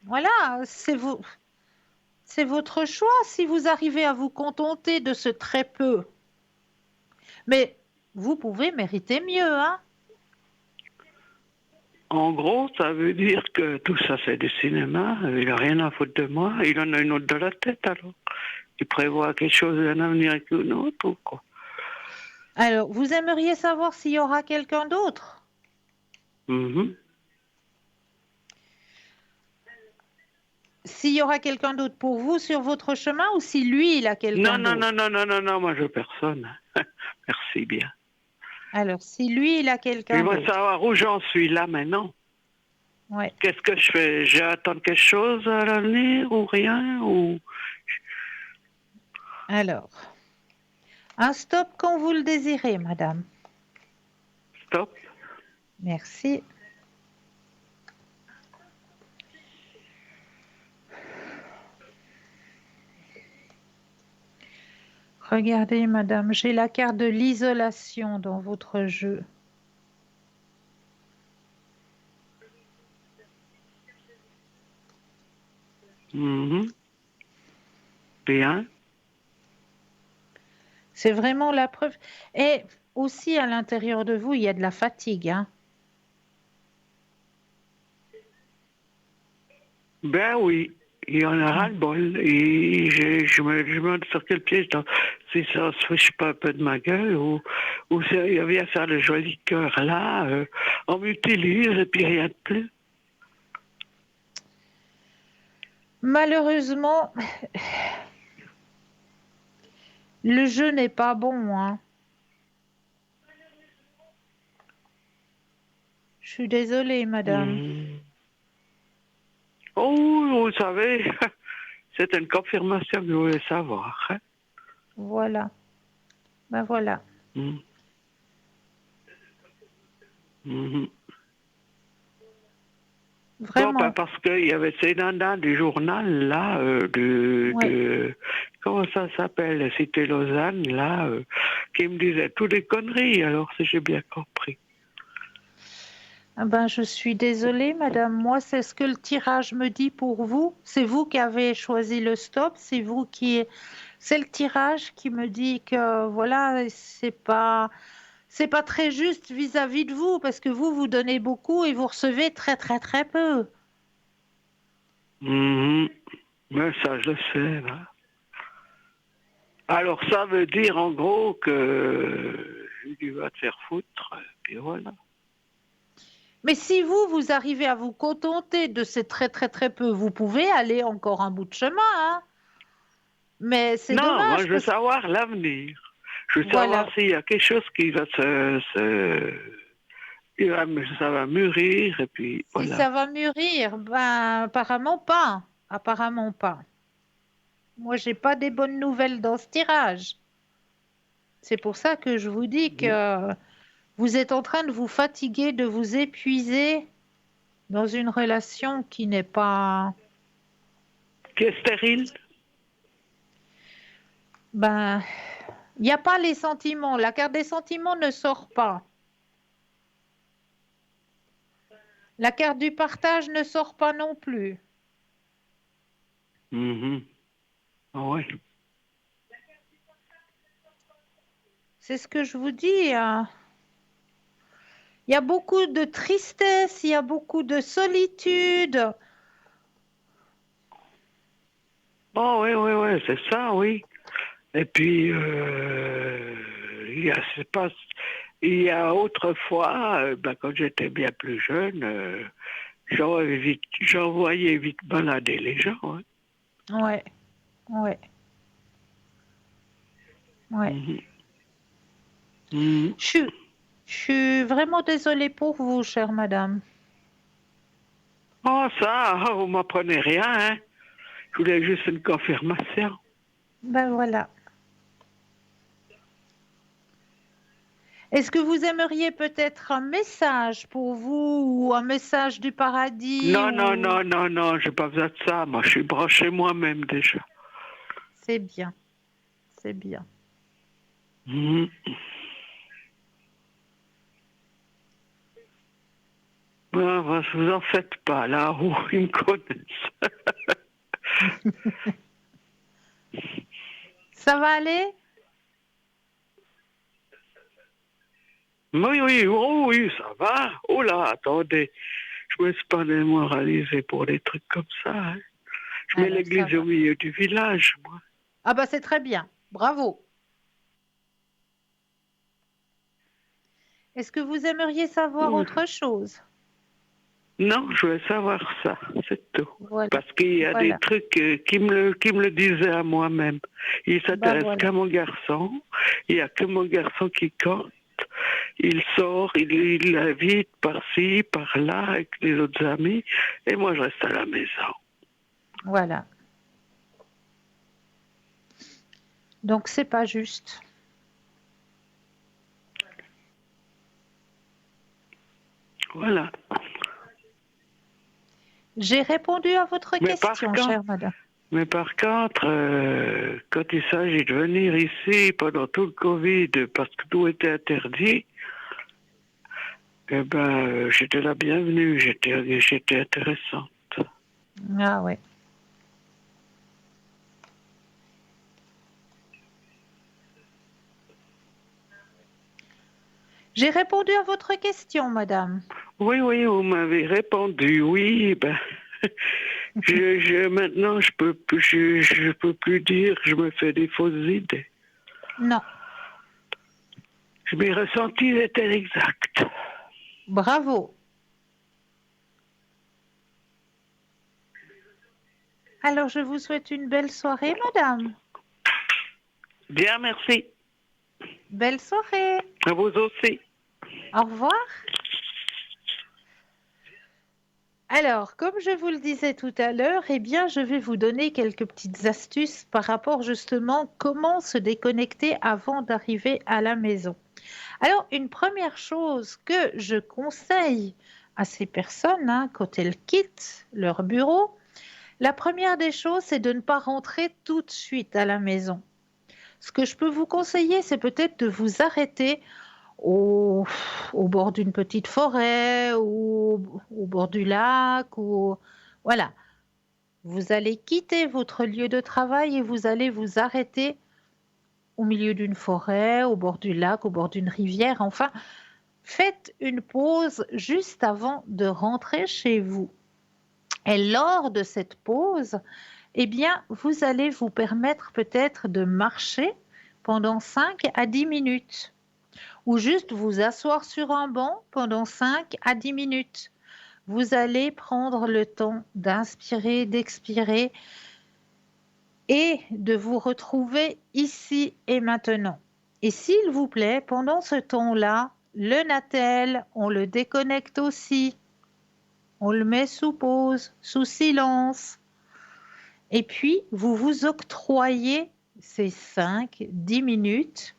voilà, c'est votre choix si vous arrivez à vous contenter de ce très peu. Mais vous pouvez mériter mieux, hein? En gros, ça veut dire que tout ça, c'est du cinéma. Il n'a rien à foutre de moi. Il en a une autre de la tête, alors. Il prévoit quelque chose d'un avenir avec une autre, ou quoi? Alors, vous aimeriez savoir s'il y aura quelqu'un d'autre? Mhm. S'il y aura quelqu'un d'autre pour vous sur votre chemin ou si lui, il a quelqu'un Non, non, d'autre? non, non, non, non, non, moi, je veux personne. Merci bien. Alors, si lui, il a quelqu'un J'aimerais d'autre. savoir où j'en suis là maintenant. Ouais. Qu'est-ce que je fais? J'attends quelque chose à l'avenir ou rien ou... Alors, un stop quand vous le désirez, madame. Stop. Merci. Regardez, madame, j'ai la carte de l'isolation dans votre jeu. Mhm. Bien. C'est vraiment la preuve. Et aussi, à l'intérieur de vous, il y a de la fatigue, hein. Ben oui, il y en a ras-le-bol. Et je me demande sur quel pied si ça se fiche pas un peu de ma gueule ou si il vient faire le joli cœur là, on m'utilise et puis rien de plus. Malheureusement, le jeu n'est pas bon, hein. Je suis désolée, madame. Mhm. Oh, vous savez, c'est une confirmation que je voulais savoir. Hein. Voilà. Ben voilà. Mhm. Mhm. Bon, ben Vraiment. parce qu'il y avait ces nanas du journal, là, Ouais. comment ça s'appelle, Cité Lausanne, là, qui me disaient toutes des conneries, alors si j'ai bien compris. Ah ben, je suis désolée, madame. Moi, c'est ce que le tirage me dit pour vous. C'est vous qui avez choisi le stop. C'est le tirage qui me dit que voilà, c'est pas très juste vis-à-vis de vous parce que vous donnez beaucoup et vous recevez très très très peu. Mhm. Mais ça, je le sais, là. Alors ça veut dire en gros que tu vas te faire foutre, puis voilà. Mais si vous arrivez à vous contenter de ces très très très peu, vous pouvez aller encore un bout de chemin, hein. Mais c'est Non, moi dommage je veux parce que savoir l'avenir. Je veux savoir voilà. s'il y a quelque chose qui va ça va mûrir et puis Si voilà. ça va mûrir, ben apparemment pas. Apparemment pas. Moi, j'ai pas des bonnes nouvelles dans ce tirage. C'est pour ça que je vous dis que vous êtes en train de vous fatiguer, de vous épuiser dans une relation qui n'est pas... Qui est stérile? Ben, il n'y a pas les sentiments. La carte des sentiments ne sort pas. La carte du partage ne sort pas non plus. Mhm. Ah ouais. C'est ce que je vous dis, hein. Il y a beaucoup de tristesse, il y a beaucoup de solitude. Oh oui, oui, oui, c'est ça, oui. Et puis, c'est pas, il y a autrefois, ben, quand j'étais bien plus jeune, j'envoyais vite balader les gens. Hein. Ouais, ouais, ouais. Mhm. Mhm. Je suis, je suis vraiment désolée pour vous, chère madame. Oh ça, vous m'apprenez rien, hein. Je voulais juste une confirmation. Ben voilà. Est-ce que vous aimeriez peut-être un message pour vous ou un message du paradis Non, non, ou... non, non, non, j'ai pas besoin de ça. Moi, je suis branché moi-même déjà. C'est bien, c'est bien. Mhm. Ah, bah, vous en faites pas, là où ils me connaissent. Ça va aller? Oui, oui, oh, oui, ça va. Oh là, attendez, je me suis pas démoralisé pour des trucs comme ça. Hein. Je mets Alors, ça l'église va. au milieu du village, moi. Ah bah c'est très bien, bravo. Est-ce que vous aimeriez savoir Oui. autre chose? Non, je veux savoir ça, c'est tout. Voilà, Parce qu'il y a des voilà, trucs qui me le disaient à moi-même. Il bah s'intéresse voilà. qu'à mon garçon. Il n'y a que mon garçon qui compte. Il sort, il invite par-ci, par-là, avec les autres amis. Et moi, je reste à la maison. Voilà. Donc c'est pas juste. Voilà. J'ai répondu à votre Mais par question, contre, chère madame. quand il s'agit de venir ici pendant tout le Covid, parce que tout était interdit, eh ben, j'étais la bienvenue, j'étais intéressante. Ah ouais. J'ai répondu à votre question, madame. Oui, oui, vous m'avez répondu, oui, ben, maintenant, je peux plus dire, je me fais des fausses idées. Non. Mes ressentis étaient exacts. Bravo. Alors je vous souhaite une belle soirée, madame. Bien, merci. Belle soirée. À vous aussi. Au revoir. Alors, comme je vous le disais tout à l'heure, eh bien, je vais vous donner quelques petites astuces par rapport justement comment se déconnecter avant d'arriver à la maison. Alors, une première chose que je conseille à ces personnes, hein, quand elles quittent leur bureau, la première des choses, c'est de ne pas rentrer tout de suite à la maison. Ce que je peux vous conseiller, c'est peut-être de vous arrêter au, au bord d'une petite forêt ou au bord du lac ou voilà. Vous allez quitter votre lieu de travail et vous allez vous arrêter au milieu d'une forêt, au bord du lac, au bord d'une rivière. Enfin, faites une pause juste avant de rentrer chez vous. Et lors de cette pause, eh bien, vous allez vous permettre peut-être de marcher pendant 5 à 10 minutes ou juste vous asseoir sur un banc pendant 5 à 10 minutes. Vous allez prendre le temps d'inspirer, d'expirer et de vous retrouver ici et maintenant. Et s'il vous plaît, pendant ce temps-là, le Natel, on le déconnecte aussi. On le met sous pause, sous silence. Et puis, vous vous octroyez ces 5-10 minutes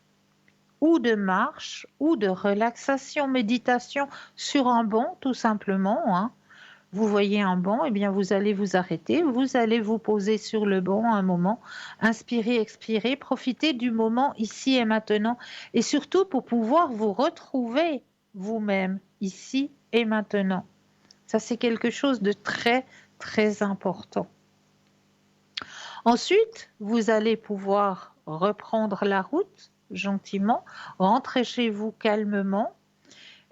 ou de marche ou de relaxation, méditation sur un banc, tout simplement. Hein. Vous voyez un banc, eh bien vous allez vous arrêter, vous allez vous poser sur le banc un moment, inspirer, expirer, profiter du moment ici et maintenant, et surtout pour pouvoir vous retrouver vous-même ici et maintenant. Ça, c'est quelque chose de très, très important. Ensuite, vous allez pouvoir reprendre la route gentiment, rentrer chez vous calmement.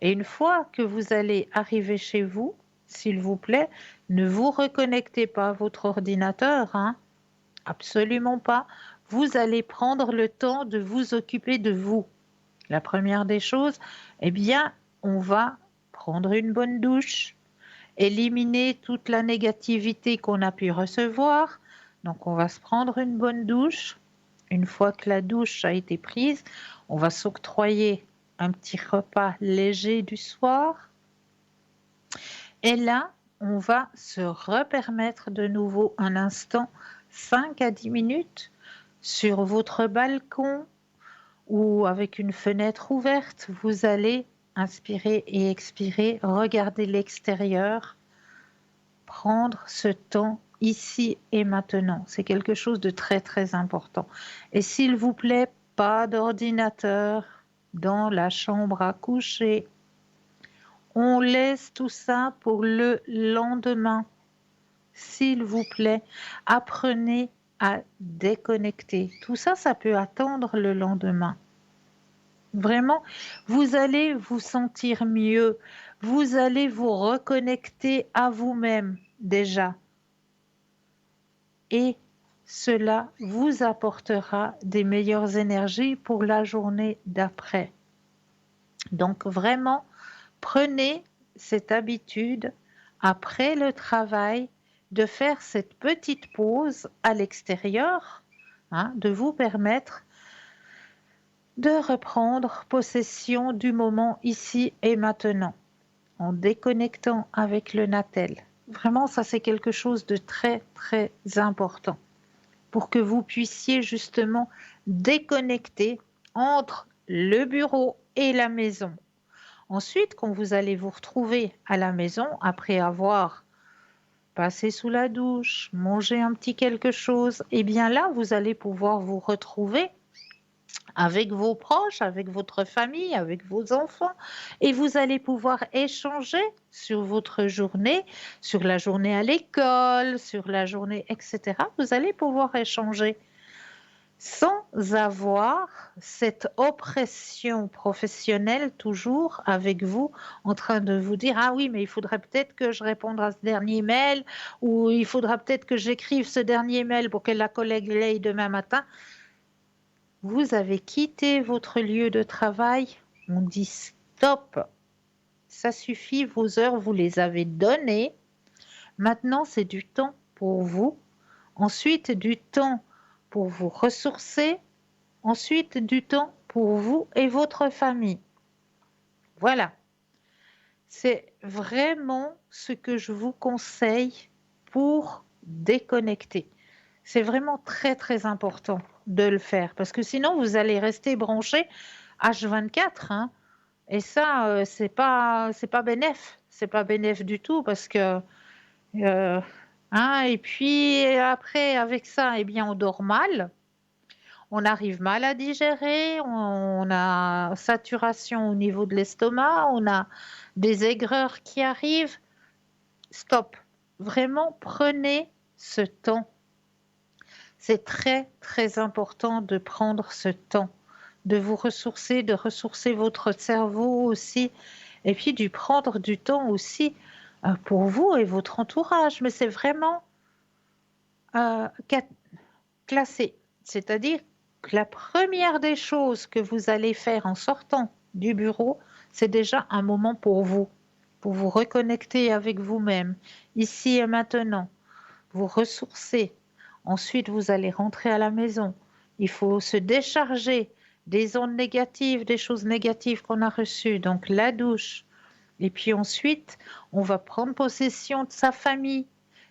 Et une fois que vous allez arriver chez vous, s'il vous plaît, ne vous reconnectez pas à votre ordinateur, hein, absolument pas. Vous allez prendre le temps de vous occuper de vous. La première des choses, eh bien, on va prendre une bonne douche, éliminer toute la négativité qu'on a pu recevoir. Donc, on va se prendre une bonne douche. Une fois que la douche a été prise, on va s'octroyer un petit repas léger du soir. Et là, on va se repermettre de nouveau un instant, 5 à 10 minutes, sur votre balcon ou avec une fenêtre ouverte, vous allez inspirer et expirer, regarder l'extérieur, prendre ce temps ici et maintenant. C'est quelque chose de très très important. Et s'il vous plaît, pas d'ordinateur dans la chambre à coucher. On laisse tout ça pour le lendemain. S'il vous plaît, apprenez à déconnecter. Tout ça, ça peut attendre le lendemain. Vraiment, vous allez vous sentir mieux. Vous allez vous reconnecter à vous-même déjà. Et cela vous apportera des meilleures énergies pour la journée d'après. Donc vraiment, prenez cette habitude après le travail de faire cette petite pause à l'extérieur, de vous permettre de reprendre possession du moment ici et maintenant, en déconnectant avec le Natel. Vraiment, ça c'est quelque chose de très très important pour que vous puissiez justement déconnecter entre le bureau et la maison. Ensuite, quand vous allez vous retrouver à la maison, après avoir passé sous la douche, mangé un petit quelque chose, et bien là, vous allez pouvoir vous retrouver avec vos proches, avec votre famille, avec vos enfants, et vous allez pouvoir échanger sur votre journée, sur la journée à l'école, sur la journée, etc. Vous allez pouvoir échanger sans avoir cette oppression professionnelle toujours avec vous, en train de vous dire: ah oui, mais il faudrait peut-être que je réponde à ce dernier mail, ou il faudra peut-être que j'écrive ce dernier mail pour que la collègue l'aie demain matin. Vous avez quitté votre lieu de travail, on dit stop, ça suffit, vos heures, vous les avez données. Maintenant, c'est du temps pour vous. Ensuite, du temps pour vous ressourcer. Ensuite, du temps pour vous et votre famille. Voilà. C'est vraiment ce que je vous conseille pour déconnecter. C'est vraiment très, très important de le faire parce que sinon, vous allez rester branché H24. Et ça, c'est pas bénef. C'est pas bénef du tout parce que... et puis après, avec ça, eh bien, on dort mal. On arrive mal à digérer, on a saturation au niveau de l'estomac, on a des aigreurs qui arrivent. Stop. Vraiment, prenez ce temps. C'est très, très important de prendre ce temps, de vous ressourcer, de ressourcer votre cerveau aussi, et puis de prendre du temps aussi pour vous et votre entourage. Mais c'est vraiment classé. C'est-à-dire que la première des choses que vous allez faire en sortant du bureau, c'est déjà un moment pour vous reconnecter avec vous-même, ici et maintenant, vous ressourcer. Ensuite, vous allez rentrer à la maison. Il faut se décharger des ondes négatives, des choses négatives qu'on a reçues, donc la douche. Et puis ensuite, on va prendre possession de sa famille,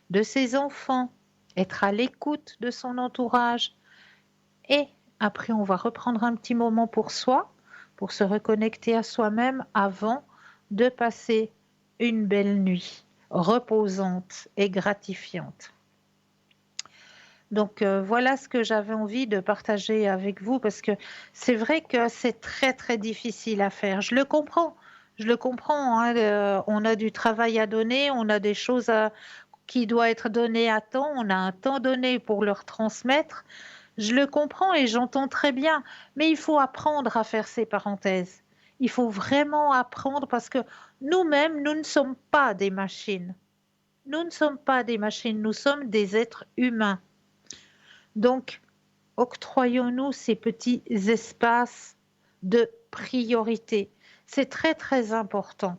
de ses enfants, être à l'écoute de son entourage. Et après, on va reprendre un petit moment pour soi, pour se reconnecter à soi-même avant de passer une belle nuit reposante et gratifiante. Donc voilà ce que j'avais envie de partager avec vous parce que c'est vrai que c'est très très difficile à faire. Je le comprends. On a du travail à donner, on a des choses qui doivent être données à temps, on a un temps donné pour leur transmettre. Je le comprends et j'entends très bien, mais il faut apprendre à faire ces parenthèses. Il faut vraiment apprendre parce que nous-mêmes, nous ne sommes pas des machines. Nous ne sommes pas des machines, nous sommes des êtres humains. Donc, octroyons-nous ces petits espaces de priorité. C'est très, très important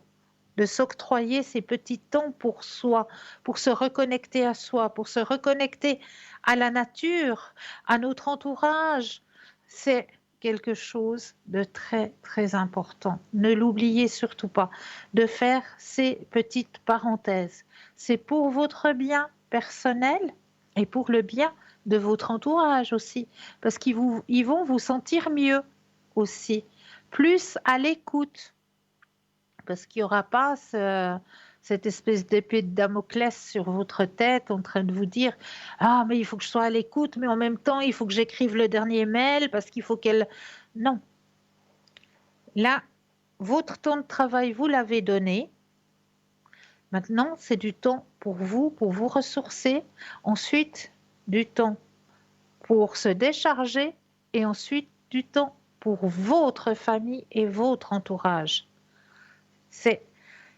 de s'octroyer ces petits temps pour soi, pour se reconnecter à soi, pour se reconnecter à la nature, à notre entourage. C'est quelque chose de très, très important. Ne l'oubliez surtout pas, de faire ces petites parenthèses. C'est pour votre bien personnel et pour le bien de votre entourage aussi, parce qu'ils vont vous sentir mieux. aussi, plus à l'écoute, parce qu'il n'y aura pas cette espèce d'épée de Damoclès sur votre tête en train de vous dire « Ah, mais il faut que je sois à l'écoute, mais en même temps, il faut que j'écrive le dernier mail parce qu'il faut qu'elle… » Non. Là, votre temps de travail, vous l'avez donné. Maintenant, c'est du temps pour vous ressourcer. Ensuite, du temps pour se décharger et ensuite du temps pour votre famille et votre entourage. C'est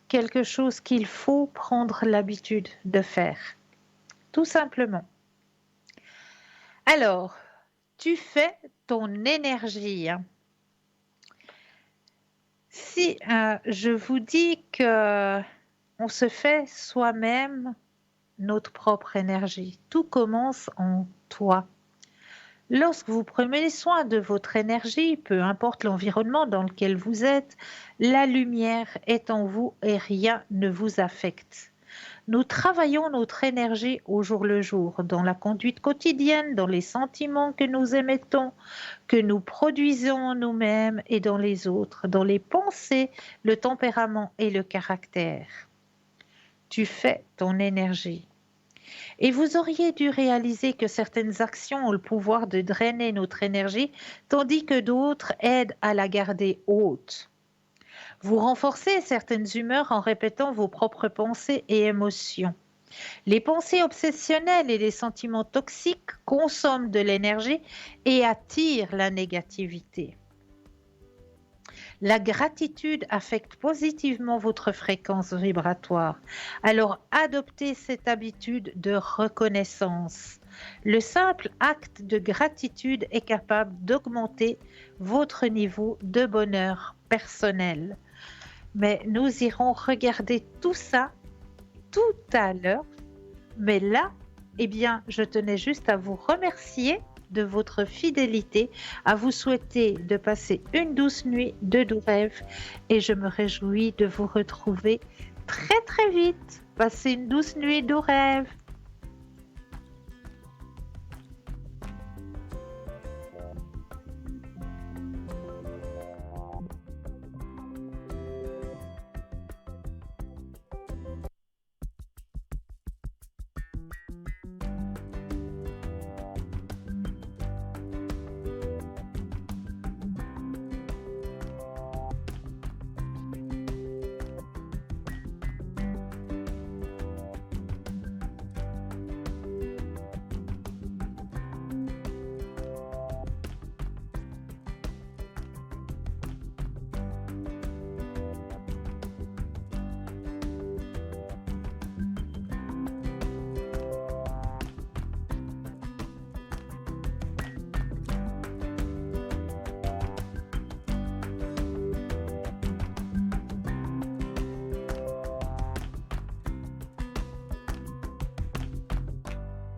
quelque chose qu'il faut prendre l'habitude de faire, tout simplement. Alors, tu fais ton énergie. Si je vous dis que on se fait soi-même notre propre énergie, tout commence en toi. Lorsque vous prenez soin de votre énergie, peu importe l'environnement dans lequel vous êtes, la lumière est en vous et rien ne vous affecte. Nous travaillons notre énergie au jour le jour, dans la conduite quotidienne, dans les sentiments que nous émettons, que nous produisons nous-mêmes et dans les autres, dans les pensées, le tempérament et le caractère. Tu fais ton énergie. Et vous auriez dû réaliser que certaines actions ont le pouvoir de drainer notre énergie, tandis que d'autres aident à la garder haute. Vous renforcez certaines humeurs en répétant vos propres pensées et émotions. Les pensées obsessionnelles et les sentiments toxiques consomment de l'énergie et attirent la négativité. La gratitude affecte positivement votre fréquence vibratoire. Alors adoptez cette habitude de reconnaissance. Le simple acte de gratitude est capable d'augmenter votre niveau de bonheur personnel. Mais nous irons regarder tout ça tout à l'heure. Mais là, eh bien, je tenais juste à vous remercier de votre fidélité, à vous souhaiter de passer une douce nuit de doux rêves et je me réjouis de vous retrouver très très vite. Passez une douce nuit de doux rêves.